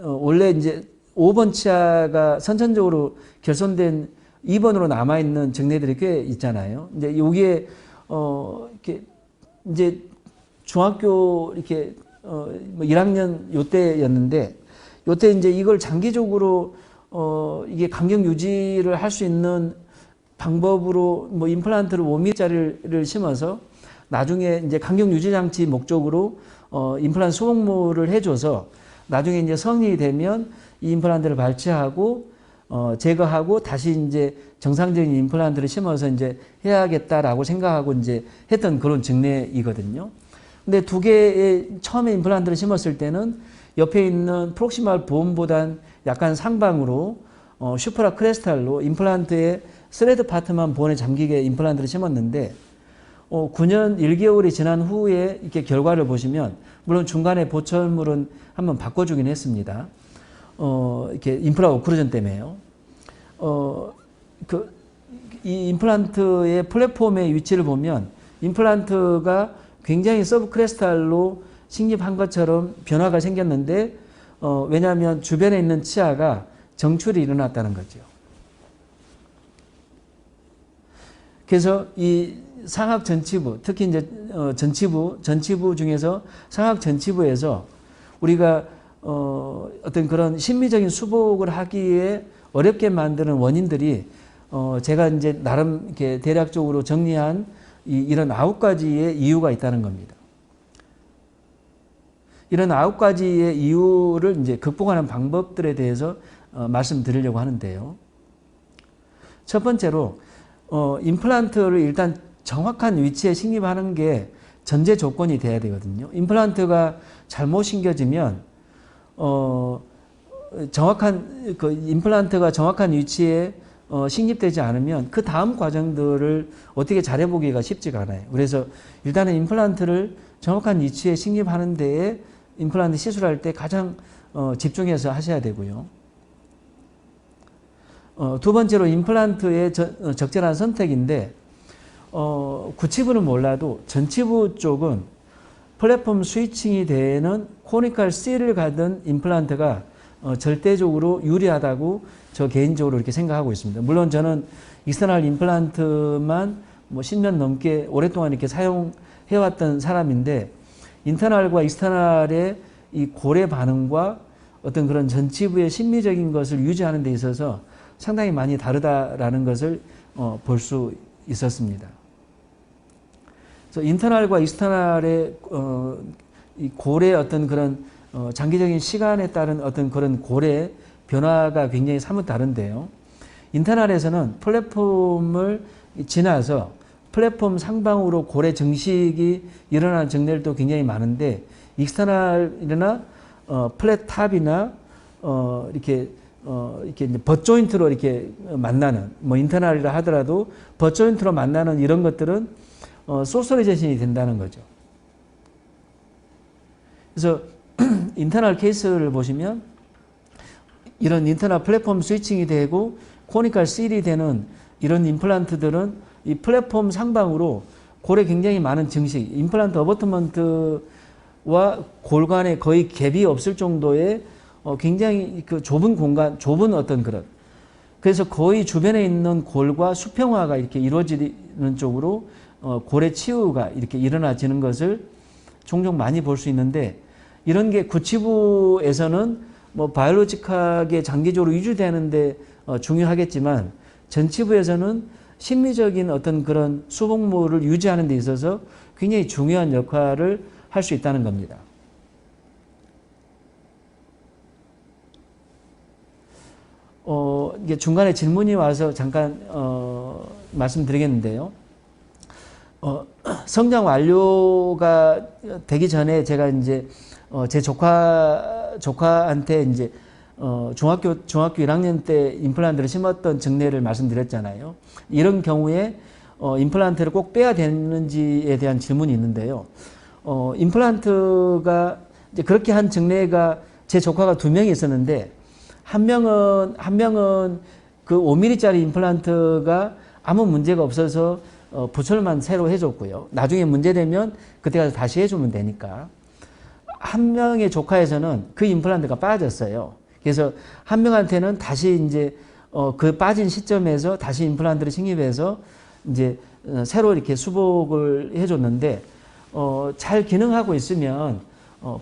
원래 이제 5번 치아가 선천적으로 결손된 2번으로 남아 있는 증례들이 꽤 있잖아요. 이제 여기에 이렇게 이제 중학교 이렇게 뭐 1학년 요때였는데 요때 이제 이걸 장기적으로 이게 간격 유지를 할 수 있는 방법으로 뭐 임플란트를 5mm짜리를 심어서 나중에 이제 간격 유지 장치 목적으로 임플란트 수복물을 해줘서 나중에 이제 성인이 되면 이 임플란트를 발치하고 제거하고 다시 이제 정상적인 임플란트를 심어서 이제 해야겠다라고 생각하고 이제 했던 그런 증례이거든요. 근데 두 개의 처음에 임플란트를 심었을 때는 옆에 있는 프록시말 보험보단 약간 상방으로 슈프라 크레스탈로 임플란트의 스레드 파트만 본에 잠기게 임플란트를 심었는데 9년 1개월이 지난 후에 이렇게 결과를 보시면 물론 중간에 보철물은 한번 바꿔주긴 했습니다. 이렇게 인프라 오클루전 때문에요. 이 임플란트의 플랫폼의 위치를 보면 임플란트가 굉장히 서브크레스탈로 식립한 것처럼 변화가 생겼는데 왜냐하면 주변에 있는 치아가 정출이 일어났다는 거죠. 그래서 이 상악 전치부, 특히 이제 전치부 중에서 상악 전치부에서 우리가 어떤 그런 심미적인 수복을 하기에 어렵게 만드는 원인들이 제가 이제 나름 이렇게 대략적으로 정리한 이런 9가지의 이유가 있다는 겁니다. 이런 9가지의 이유를 이제 극복하는 방법들에 대해서 말씀드리려고 하는데요. 첫 번째로 임플란트를 일단 정확한 위치에 식립하는 게 전제 조건이 돼야 되거든요. 임플란트가 잘못 심겨지면 임플란트가 정확한 위치에 식립되지 않으면 그 다음 과정들을 어떻게 잘해보기가 쉽지가 않아요. 그래서 일단은 임플란트를 정확한 위치에 식립하는 데에 임플란트 시술할 때 가장 집중해서 하셔야 되고요. 두 번째로 임플란트의 적절한 선택인데 구치부는 몰라도 전치부 쪽은 플랫폼 스위칭이 되는 코니컬 C를 가든 임플란트가 절대적으로 유리하다고 저 개인적으로 이렇게 생각하고 있습니다. 물론 저는 익스터널 임플란트만 뭐 10년 넘게 오랫동안 이렇게 사용해왔던 사람인데 인터널과 익스터널의 이 고래 반응과 어떤 그런 전치부의 심미적인 것을 유지하는 데 있어서 상당히 많이 다르다라는 것을 볼 수 있었습니다. 그래서 인터널과 익스터널의 이 고래의 어떤 그런 장기적인 시간에 따른 어떤 그런 고래 변화가 굉장히 사뭇 다른데요. 인터널에서는 플랫폼을 지나서 플랫폼 상방으로 고래 증식이 일어나는 정례들도 굉장히 많은데 익스터널이나 플랫 탑이나 이렇게 이제 버조인트로 이렇게 만나는 뭐 인터널이라 하더라도 버조인트로 만나는 이런 것들은 소셜리제이션이 된다는 거죠. 그래서 인터널 케이스를 보시면 이런 인터널 플랫폼 스위칭이 되고 코니컬 실이 되는 이런 임플란트들은 이 플랫폼 상방으로 골에 굉장히 많은 증식, 임플란트 어버트먼트와 골 간에 거의 갭이 없을 정도의 굉장히 그 좁은 공간, 좁은 어떤 그런. 그래서 거의 주변에 있는 골과 수평화가 이렇게 이루어지는 쪽으로 골의 치유가 이렇게 일어나지는 것을 종종 많이 볼 수 있는데 이런 게 구치부에서는 뭐 바이올로직하게 장기적으로 유지되는데 중요하겠지만 전치부에서는 심리적인 어떤 그런 수복물을 유지하는 데 있어서 굉장히 중요한 역할을 할 수 있다는 겁니다. 이게 중간에 질문이 와서 잠깐 말씀드리겠는데요. 성장 완료가 되기 전에 제가 이제 제 조카한테 이제 중학교 1학년 때 임플란트를 심었던 증례를 말씀드렸잖아요. 이런 경우에 임플란트를 꼭 빼야 되는지에 대한 질문이 있는데요. 임플란트가 이제 그렇게 한 증례가 제 조카가 2명이 있었는데 한 명은 그 5mm짜리 임플란트가 아무 문제가 없어서 부철만 새로 해줬고요. 나중에 문제되면 그때 가서 다시 해주면 되니까. 한 명의 조카에서는 그 임플란트가 빠졌어요. 그래서 한 명한테는 다시 이제 그 빠진 시점에서 다시 임플란트를 식입해서 이제 새로 이렇게 수복을 해줬는데 잘 기능하고 있으면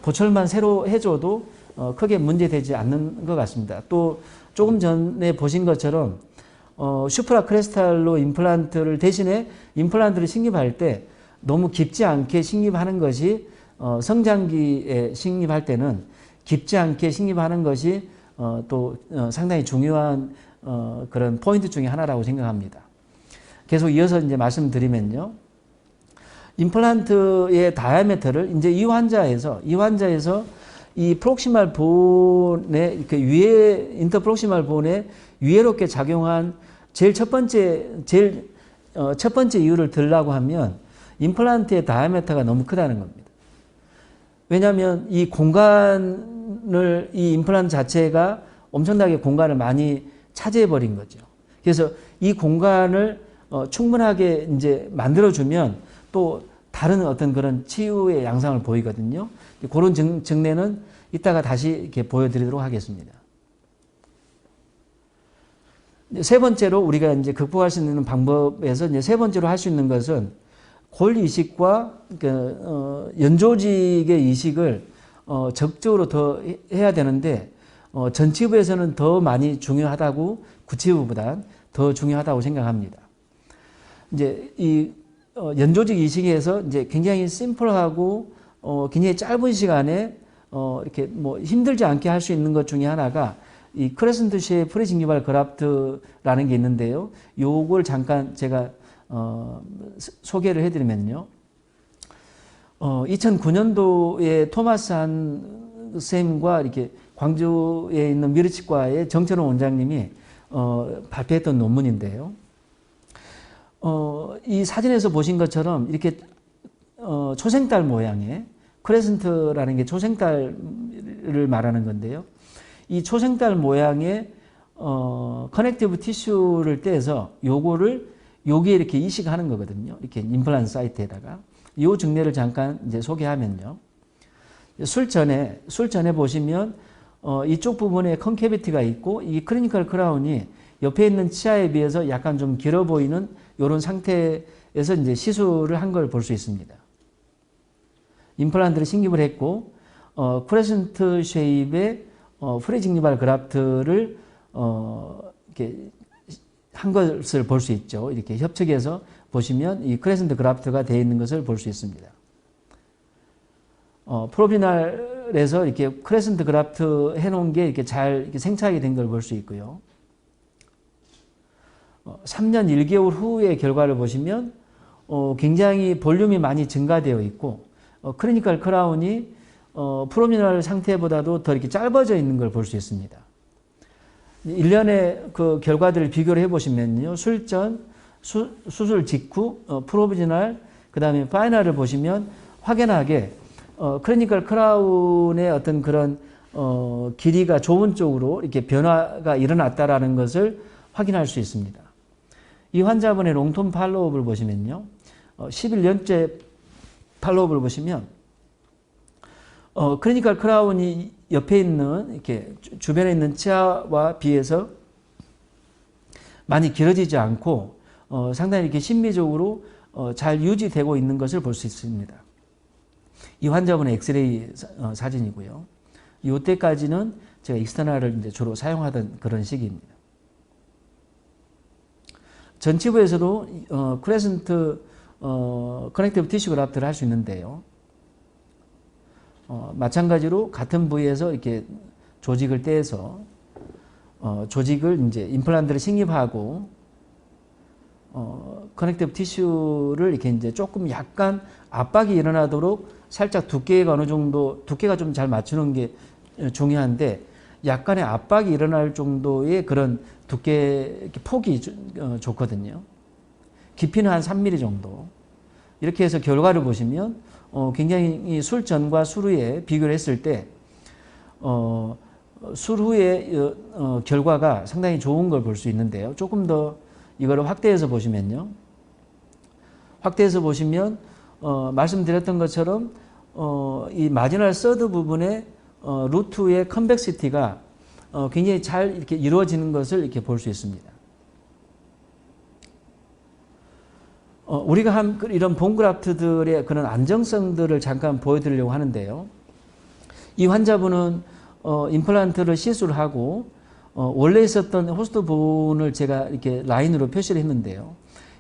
보철만 새로 해줘도 크게 문제되지 않는 것 같습니다. 또 조금 전에 보신 것처럼 슈프라 크레스탈로 임플란트를 대신에 임플란트를 식입할 때 너무 깊지 않게 식입하는 것이 성장기에 식입할 때는 깊지 않게 식입하는 것이 또 상당히 중요한 그런 포인트 중에 하나라고 생각합니다. 계속 이어서 이제 말씀드리면요. 임플란트의 다이아메터를 이제 이 환자에서 이 프록시말 본의 그 위에 인터프록시말 본에 유해롭게 작용한 제일 첫 번째 이유를 들라고 하면 임플란트의 다이아메터가 너무 크다는 겁니다. 왜냐하면 이 공간을 이 임플란트 자체가 엄청나게 공간을 많이 차지해 버린 거죠. 그래서 이 공간을 충분하게 이제 만들어주면 또 다른 어떤 그런 치유의 양상을 보이거든요. 그런 증례는 이따가 다시 이렇게 보여드리도록 하겠습니다. 세 번째로 우리가 이제 극복할 수 있는 방법에서 이제 세 번째로 할 수 있는 것은 골 이식과 연조직의 이식을 적극적으로 더 해야 되는데 전치부에서는 더 많이 중요하다고 구치부보다 더 중요하다고 생각합니다. 이제 이 연조직 이식에서 이제 굉장히 심플하고 굉장히 짧은 시간에 이렇게 뭐 힘들지 않게 할 수 있는 것 중에 하나가 이 크레센트 쉐입 프리징기발 그라프트라는 게 있는데요. 요걸 잠깐 제가 소개를 해드리면요. 2009년도에 토마스 한 쌤과 이렇게 광주에 있는 미르치과의 정철원 원장님이 발표했던 논문인데요. 이 사진에서 보신 것처럼 이렇게 초생달 모양의 크레센트라는 게 초생달을 말하는 건데요. 이 초생달 모양의 커넥티브 티슈를 떼서 요거를 여기에 이렇게 이식하는 거거든요. 이렇게 임플란트 사이트에다가. 요 증례를 잠깐 이제 소개하면요. 술전에 보시면 이쪽 부분에 컨캐비티가 있고 이 클리니컬 크라운이 옆에 있는 치아에 비해서 약간 좀 길어 보이는 이런 상태에서 이제 시술을 한 걸 볼 수 있습니다. 임플란트를 식입을 했고 크레센트 쉐입의 프리징기발 그라프트를 이렇게 한 것을 볼 수 있죠. 이렇게 협측해서 보시면 이 크레센트 그라프트가 되어 있는 것을 볼 수 있습니다. 프로비날에서 이렇게 크레센트 그라프트 해놓은 게 이렇게 잘 이렇게 생착이 된 걸 볼 수 있고요. 3년 1개월 후의 결과를 보시면 굉장히 볼륨이 많이 증가되어 있고 클리니컬 크라운이 프로미널 상태보다도 더 이렇게 짧아져 있는 걸 볼 수 있습니다. 일련의 그 결과들을 비교를 해보시면요. 술전, 수술 직후, 프로비저널, 그 다음에 파이널을 보시면 확연하게 클리니컬 크라운의 어떤 그런 길이가 좁은 쪽으로 이렇게 변화가 일어났다라는 것을 확인할 수 있습니다. 이 환자분의 롱텀 팔로우업을 보시면요. 11년째 팔로우업을 보시면 클리니컬 크라운이 옆에 있는 이렇게 주변에 있는 치아와 비해서 많이 길어지지 않고 상당히 이렇게 심미적으로 잘 유지되고 있는 것을 볼 수 있습니다. 이 환자분의 엑스레이 사진이고요. 이때까지는 제가 익스터널을 이제 주로 사용하던 그런 시기입니다. 전치부에서도 크레센트 커넥티브 티슈 그라프트를 할 수 있는데요. 마찬가지로 같은 부위에서 이렇게 조직을 떼서 조직을 이제 임플란트를 식립하고 커넥티브 티슈를 이렇게 이제 조금 약간 압박이 일어나도록 살짝 두께가 어느 정도 두께가 좀 잘 맞추는 게 중요한데 약간의 압박이 일어날 정도의 그런 두께 폭이 좋거든요. 깊이는 한 3mm 정도. 이렇게 해서 결과를 보시면 굉장히 술 전과 술 후에 비교를 했을 때 술 후의 결과가 상당히 좋은 걸 볼 수 있는데요. 조금 더 이거를 확대해서 보시면요. 확대해서 보시면 말씀드렸던 것처럼 이 마지널 서드 부분의 루트의 컨벡시티가 굉장히 잘 이렇게 이루어지는 것을 이렇게 볼 수 있습니다. 우리가 한 이런 본그라프트들의 그런 안정성들을 잠깐 보여드리려고 하는데요. 이 환자분은 임플란트를 시술하고 원래 있었던 호스트 본을 제가 이렇게 라인으로 표시를 했는데요.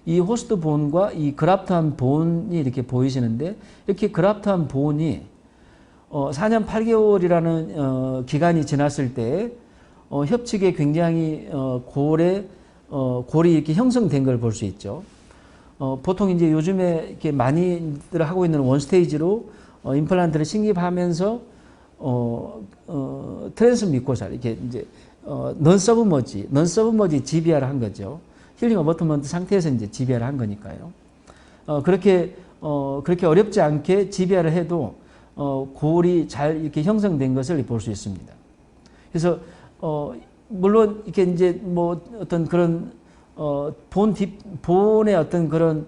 이 호스트 본과 이 그라프트한 본이 이렇게 보이시는데 이렇게 그라프트한 본이 4년 8개월이라는 기간이 지났을 때 협측에 굉장히 골이 이렇게 형성된 걸 볼 수 있죠. 보통 이제 요즘에 이렇게 많이들 하고 있는 원스테이지로 임플란트를 식립하면서 트랜스 미코살 이렇게 이제 넌 서브머지 GBR을 한 거죠. 힐링 어버트먼트 상태에서 이제 GBR을 한 거니까요. 그렇게 어렵지 않게 GBR을 해도 골이 잘 이렇게 형성된 것을 볼 수 있습니다. 그래서 물론 이렇게 이제 뭐 어떤 그런 본의 어떤 그런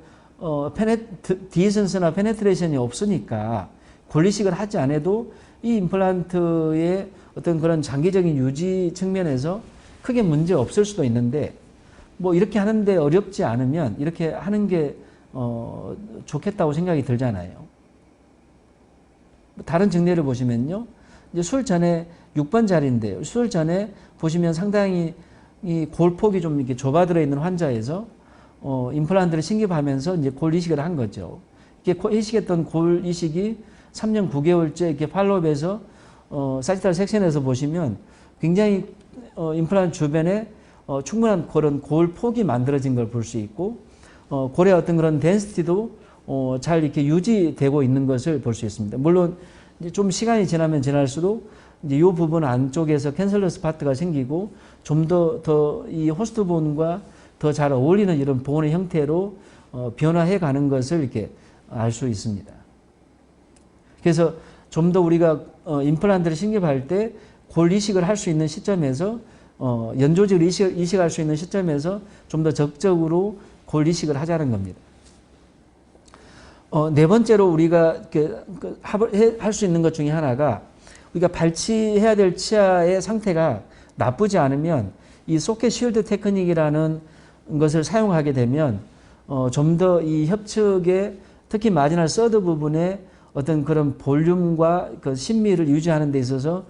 디에센스나 페네트레이션이 없으니까 골리식을 하지 않아도 이 임플란트의 어떤 그런 장기적인 유지 측면에서 크게 문제 없을 수도 있는데 뭐 이렇게 하는데 어렵지 않으면 이렇게 하는 게 좋겠다고 생각이 들잖아요. 다른 증례를 보시면요. 이제 술 전에 6번 자리인데요. 술 전에 보시면 상당히 이 골폭이 좀 이렇게 좁아들어 있는 환자에서 임플란트를 식립하면서 이제 골 이식을 한 거죠. 이렇게 이식했던 골 이식이 3년 9개월째 이렇게 팔로업에서 사지탈 섹션에서 보시면 굉장히 임플란트 주변에 충분한 그런 골 폭이 만들어진 걸 볼 수 있고 골의 어떤 그런 덴시티도 잘 이렇게 유지되고 있는 것을 볼 수 있습니다. 물론 이제 좀 시간이 지나면 지날수록 이제 이 부분 안쪽에서 캔슬러스 파트가 생기고 좀 더 이 호스트 본과 더 잘 어울리는 이런 본의 형태로 변화해 가는 것을 이렇게 알 수 있습니다. 그래서 좀 더 우리가 임플란트를 식립할 때 골 이식을 할 수 있는 시점에서 연조직을 이식할 수 있는 시점에서 좀 더 적극적으로 골 이식을 하자는 겁니다. 네 번째로 우리가 할 수 있는 것 중에 하나가 우리가 발치해야 될 치아의 상태가 나쁘지 않으면 이 소켓 쉴드 테크닉이라는 것을 사용하게 되면 좀 더 이 협측의 특히 마지막 서드 부분에 어떤 그런 볼륨과 그 신미를 유지하는 데 있어서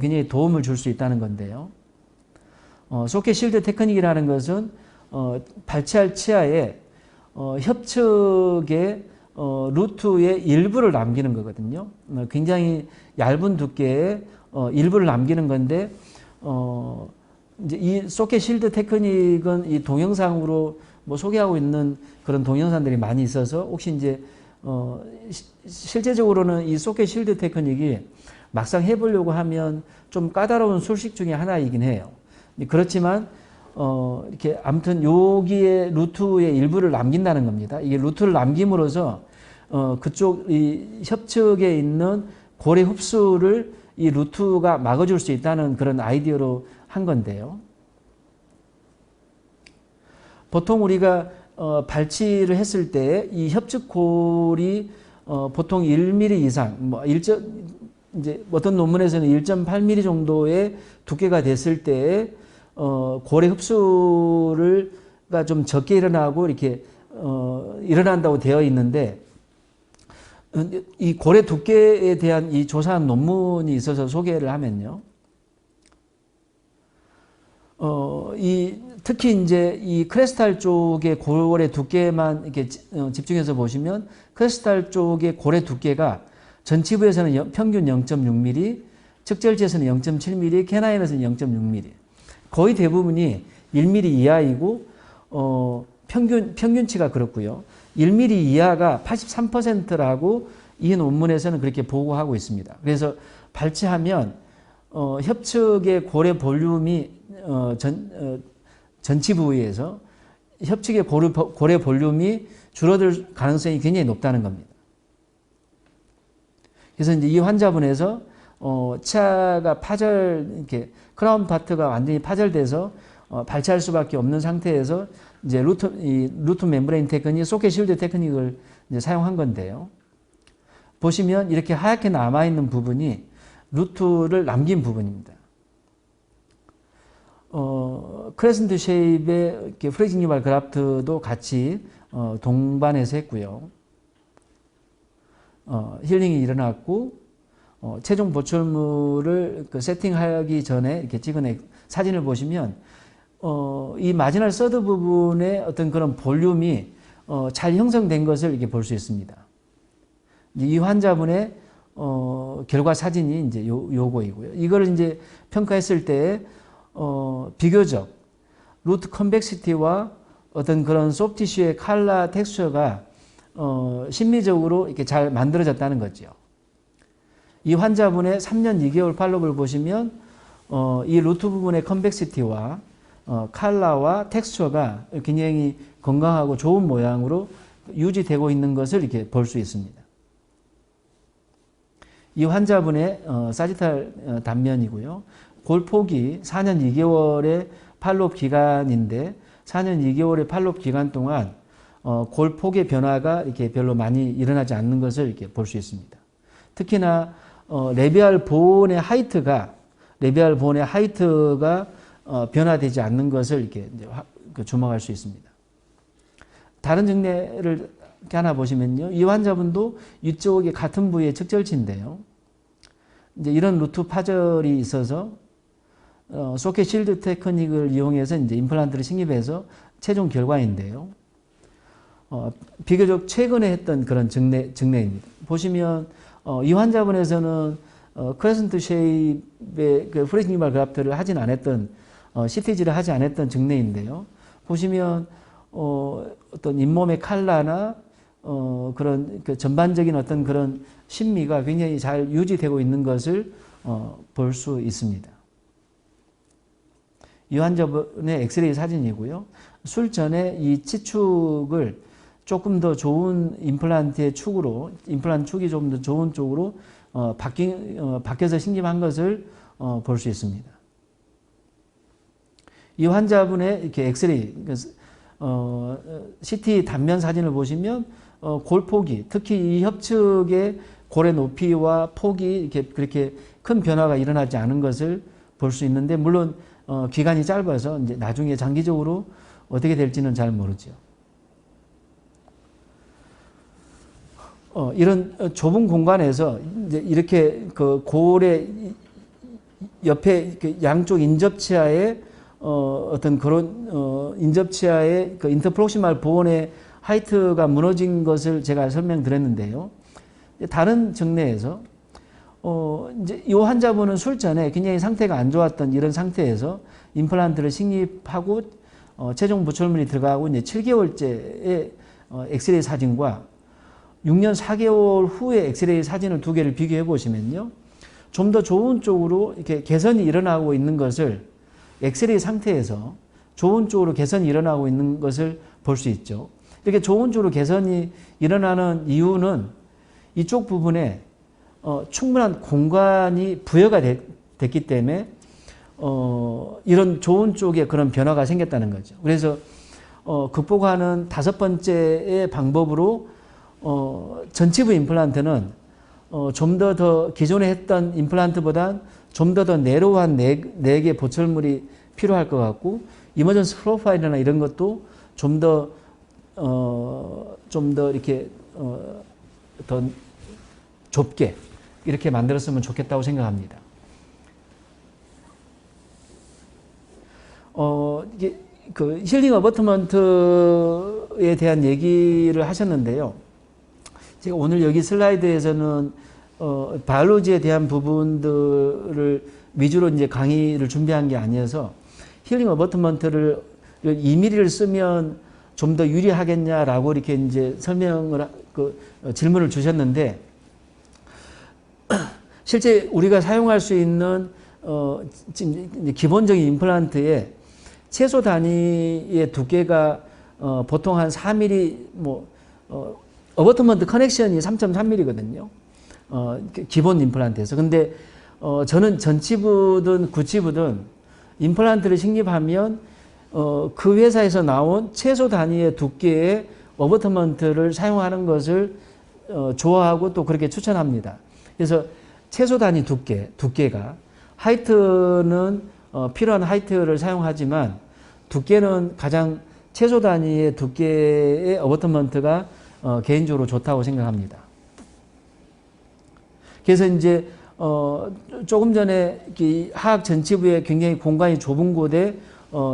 굉장히 도움을 줄 수 있다는 건데요. 소켓 쉴드 테크닉이라는 것은 발치할 치아에 협측의 루트의 일부를 남기는 거거든요. 굉장히 얇은 두께의 일부를 남기는 건데 이제 이 소켓 쉴드 테크닉은 이 동영상으로 뭐 소개하고 있는 그런 동영상들이 많이 있어서 혹시 이제 실제적으로는 이 소켓 실드 테크닉이 막상 해보려고 하면 좀 까다로운 술식 중에 하나이긴 해요. 그렇지만 이렇게 아무튼 여기에 루트의 일부를 남긴다는 겁니다. 이게 루트를 남김으로써 그쪽 이 협측에 있는 고래 흡수를 이 루트가 막아줄 수 있다는 그런 아이디어로 한 건데요. 보통 우리가 발치를 했을 때 이 협측골이 보통 1mm 이상, 뭐 이제 어떤 논문에서는 1.8mm 정도의 두께가 됐을 때 고래 흡수가 좀 적게 일어나고 이렇게 일어난다고 되어 있는데 이 고래 두께에 대한 이 조사한 논문이 있어서 소개를 하면요. 특히 이제 이 크레스탈 쪽의 고래 두께만 이렇게 집중해서 보시면 크레스탈 쪽의 고래 두께가 전치부에서는 평균 0.6mm, 측절지에서는 0.7mm, 캐나인에서는 0.6mm. 거의 대부분이 1mm 이하이고 평균치가 그렇고요. 1mm 이하가 83%라고 이 논문에서는 그렇게 보고하고 있습니다. 그래서 발치하면 협측의 고래 볼륨이 전치 부위에서 협측의 고래 볼륨이 줄어들 가능성이 굉장히 높다는 겁니다. 그래서 이제 이 환자분에서 치아가 이렇게 크라운 파트가 완전히 파절돼서 발치할 수밖에 없는 상태에서 이제 루트 멤브레인 테크닉, 소켓 실드 테크닉을 이제 사용한 건데요. 보시면 이렇게 하얗게 남아있는 부분이 루트를 남긴 부분입니다. 크레센트 쉐입의 프레징 유발 그라프트도 같이 동반해서 했고요. 힐링이 일어났고 최종 보철물을 세팅하기 전에 이렇게 찍은 사진을 보시면 이 마지널 서드 부분의 어떤 그런 볼륨이 잘 형성된 것을 이렇게 볼 수 있습니다. 이 환자분의 결과 사진이 이제 요거이고요. 이걸 이제 평가했을 때 비교적 루트 컨벡시티와 어떤 그런 소프티슈의 칼라 텍스처가 심리적으로 이렇게 잘 만들어졌다는 거죠. 이 환자분의 3년 2개월 팔로우를 보시면 이 루트 부분의 컨벡시티와 칼라와 텍스처가 굉장히 건강하고 좋은 모양으로 유지되고 있는 것을 이렇게 볼 수 있습니다. 이 환자분의 사지탈 단면이고요. 골폭이 4년 2개월의 팔로업 기간인데 4년 2개월의 팔로업 기간 동안 골폭의 변화가 이렇게 별로 많이 일어나지 않는 것을 이렇게 볼 수 있습니다. 특히나 레비알 본의 하이트가 변화되지 않는 것을 이렇게 주목할 수 있습니다. 다른 증례를 하나 보시면요, 이 환자분도 이쪽에 같은 부위의 측절치인데요. 이제 이런 루트 파절이 있어서 소켓 실드 테크닉을 이용해서 이제 임플란트를 식립해서 최종 결과인데요. 비교적 최근에 했던 그런 증례입니다. 보시면 이 환자분에서는 크레센트 쉐입의 그 프레징 유발 그라프트를 하진 않았던 CTG를 하지 않았던 증례인데요. 보시면 어떤 잇몸의 칼라나 그런 그 전반적인 어떤 그런 심미가 굉장히 잘 유지되고 있는 것을 볼 수 있습니다. 이 환자분의 엑스레이 사진이고요. 술 전에 이 치축을 조금 더 좋은 임플란트의 축으로, 임플란트 축이 좀 더 좋은 쪽으로 바뀌어서 신김한 것을 볼 수 있습니다. 이 환자분의 이렇게 엑스레이, CT 단면 사진을 보시면 골폭이, 특히 이 협측의 고래 높이와 폭이 이렇게 그렇게 큰 변화가 일어나지 않은 것을 볼 수 있는데, 물론 기간이 짧아서 이제 나중에 장기적으로 어떻게 될지는 잘 모르죠. 이런 좁은 공간에서 이제 이렇게 그 고래 옆에 양쪽 인접치아에 어떤 그런 인접치아의 그 인터프록시말 보온의 하이트가 무너진 것을 제가 설명드렸는데요. 다른 증례에서 이제 이 환자분은 술 전에 굉장히 상태가 안 좋았던 이런 상태에서 임플란트를 식립하고 최종 보철물이 들어가고 이제 7개월째의 엑스레이 사진과 6년 4개월 후에 엑스레이 사진을 두 개를 비교해 보시면요. 좀 더 좋은 쪽으로 이렇게 개선이 일어나고 있는 것을 엑스레이 상태에서 좋은 쪽으로 개선이 일어나고 있는 것을 볼 수 있죠. 이렇게 좋은 쪽으로 개선이 일어나는 이유는 이쪽 부분에 충분한 공간이 부여가 됐기 때문에 이런 좋은 쪽에 그런 변화가 생겼다는 거죠. 그래서 극복하는 다섯 번째의 방법으로 전치부 임플란트는 좀 더 기존에 했던 임플란트보다 좀 더 내로우한 4개 보철물이 필요할 것 같고 이머전스 프로파일이나 이런 것도 좀 더 이렇게 더 좁게 이렇게 만들었으면 좋겠다고 생각합니다. 이게 그 힐링 어버트먼트에 대한 얘기를 하셨는데요. 제가 오늘 여기 슬라이드에서는 바이올로지에 대한 부분들을 위주로 이제 강의를 준비한 게 아니어서 힐링 어버트먼트를 2mm를 쓰면 좀 더 유리하겠냐라고 이렇게 이제 질문을 주셨는데 실제 우리가 사용할 수 있는 지금 기본적인 임플란트에 최소 단위의 두께가 보통 한 4mm 어버트먼트 커넥션이 3.3mm거든요. 기본 임플란트에서. 근데 저는 전치부든 구치부든 임플란트를 식립하면 그 회사에서 나온 최소 단위의 두께의 어버트먼트를 사용하는 것을 좋아하고 또 그렇게 추천합니다. 그래서 최소 단위 두께가 하이트는 필요한 하이트를 사용하지만 두께는 가장 최소 단위의 두께의 어버트먼트가 개인적으로 좋다고 생각합니다. 그래서 이제 조금 전에 하악 전치부에 굉장히 공간이 좁은 곳에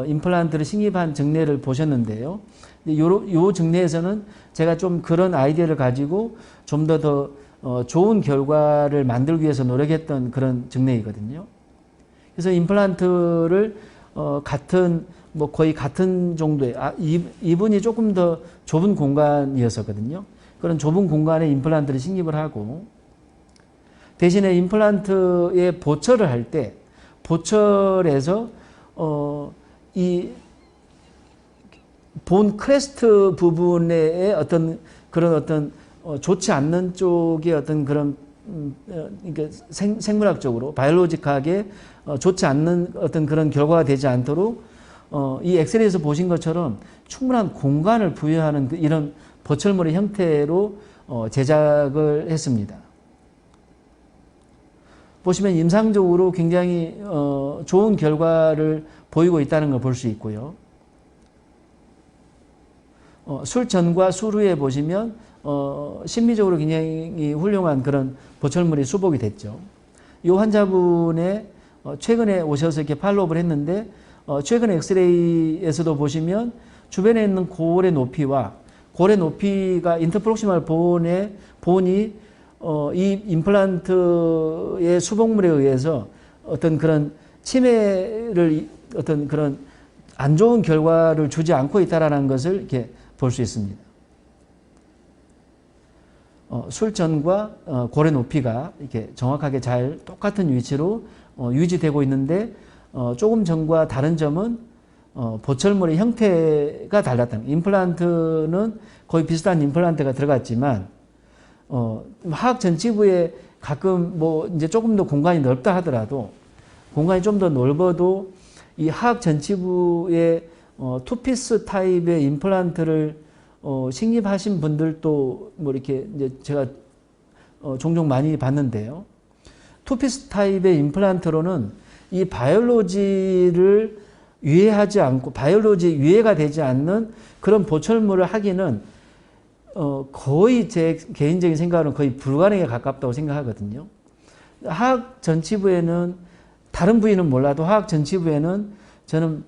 임플란트를 식립한 증례를 보셨는데요. 요 증례에서는 제가 좀 그런 아이디어를 가지고 좀 더 좋은 결과를 만들기 위해서 노력했던 그런 증례이거든요. 그래서 임플란트를 거의 같은 정도의 이분이 조금 더 좁은 공간이었었거든요. 그런 좁은 공간에 임플란트를 식립을 하고 대신에 임플란트에 보철을 할 때 보철에서 이 본 크레스트 부분에 그런 좋지 않는 쪽의 그런 그러니까 생물학적으로 바이올로직하게 좋지 않는 그런 결과가 되지 않도록 이 엑스레이에서 보신 것처럼 충분한 공간을 부여하는 이런 보철물의 형태로 제작을 했습니다. 보시면 임상적으로 굉장히 좋은 결과를 보이고 있다는 걸 볼 수 있고요. 술 전과 술 후에 보시면 심리적으로 굉장히 훌륭한 그런 보철물이 수복이 됐죠. 이 환자분의 최근에 오셔서 이렇게 팔로우업을 했는데 최근 엑스레이에서도 보시면 주변에 있는 골의 높이와 골의 높이가 인터프록시멀 본이 이 임플란트의 수복물에 의해서 어떤 그런 침해를 그런 안 좋은 결과를 주지 않고 있다라는 것을 이렇게 볼 수 있습니다. 술전과 골의 높이가 이렇게 정확하게 잘 똑같은 위치로 유지되고 있는데 조금 전과 다른 점은 보철물의 형태가 달랐다는 거예요. 임플란트는 거의 비슷한 임플란트가 들어갔지만 하악 전치부에 가끔 이제 조금 더 공간이 넓다 하더라도 공간이 좀 더 넓어도 이 하악 전치부에 투피스 타입의 임플란트를 식립하신 분들도 이렇게 이제 제가 종종 많이 봤는데요. 투피스 타입의 임플란트로는 이 바이올로지를 유해하지 않고 바이올로지 유해가 되지 않는 그런 보철물을 하기는 거의 제 개인적인 생각으로는 거의 불가능에 가깝다고 생각하거든요. 하악 전치부에는 다른 부위는 몰라도 하악 전치부에는 저는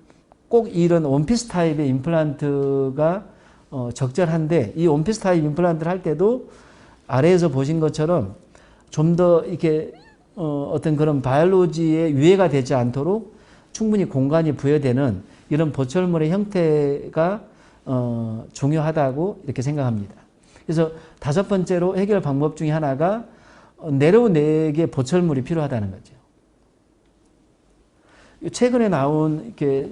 꼭 이런 원피스 타입의 임플란트가 적절한데 이 원피스 타입 임플란트를 할 때도 아래에서 보신 것처럼 좀 더 이렇게 어떤 그런 바이올로지에 유해가 되지 않도록 충분히 공간이 부여되는 이런 보철물의 형태가 중요하다고 이렇게 생각합니다. 그래서 5번째로 해결 방법 중에 하나가 내로내게 보철물이 필요하다는 거죠. 최근에 나온 이렇게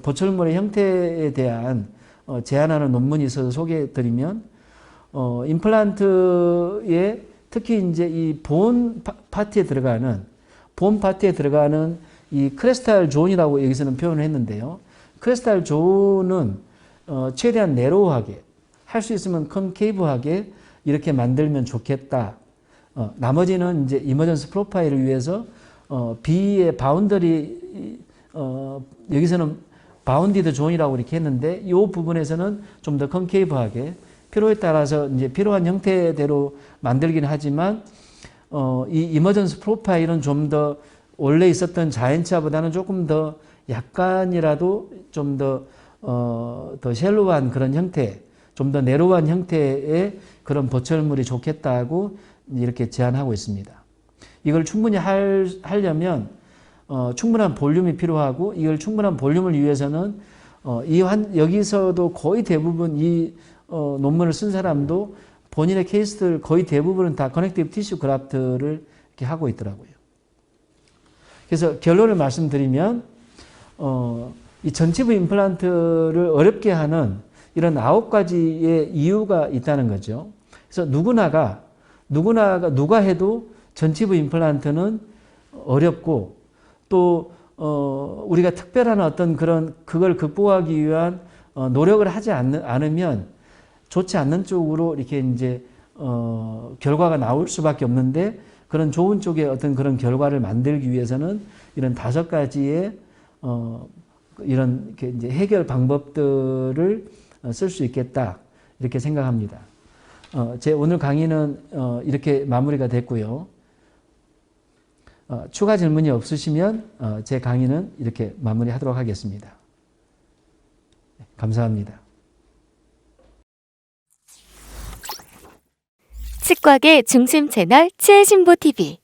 보철물의 형태에 대한 제안하는 논문이 있어서 소개해드리면 임플란트에 특히 이제 이 본 파트에 들어가는 이 크리스탈 존이라고 여기서는 표현을 했는데요. 크리스탈 존은 최대한 내로우하게 할 수 있으면 컨케이브하게 이렇게 만들면 좋겠다. 나머지는 이제 이머전스 프로파일을 위해서 B의 바운더리 여기서는 바운디드 존이라고 이렇게 했는데 이 부분에서는 좀 더 컨케이브하게 필요에 따라서 이제 필요한 형태대로 만들긴 하지만 이 이머전스 프로파일은 좀 더 원래 있었던 자연차보다는 조금 더 약간이라도 좀 더 쉘로한 그런 형태, 좀 더 내로한 형태의 그런 보철물이 좋겠다고 이렇게 제안하고 있습니다. 이걸 충분히 하려면 충분한 볼륨이 필요하고 이걸 충분한 볼륨을 위해서는 여기서도 거의 대부분 이 논문을 쓴 사람도 본인의 케이스들 거의 대부분은 다 커넥티브 티슈 그라프트를 이렇게 하고 있더라고요. 그래서 결론을 말씀드리면 이 전치부 임플란트를 어렵게 하는 이런 9가지의 이유가 있다는 거죠. 그래서 누가 해도 전치부 임플란트는 어렵고 또 우리가 특별한 어떤 그걸 극복하기 위한 노력을 하지 않으면 좋지 않는 쪽으로 이렇게 이제 결과가 나올 수밖에 없는데 그런 좋은 쪽의 어떤 그런 결과를 만들기 위해서는 이런 5가지의 이런 이제 해결 방법들을 쓸 수 있겠다 이렇게 생각합니다. 제 오늘 강의는 이렇게 마무리가 됐고요. 추가 질문이 없으시면 제 강의는 이렇게 마무리하도록 하겠습니다. 감사합니다. 치과계 중심 채널 치해신보TV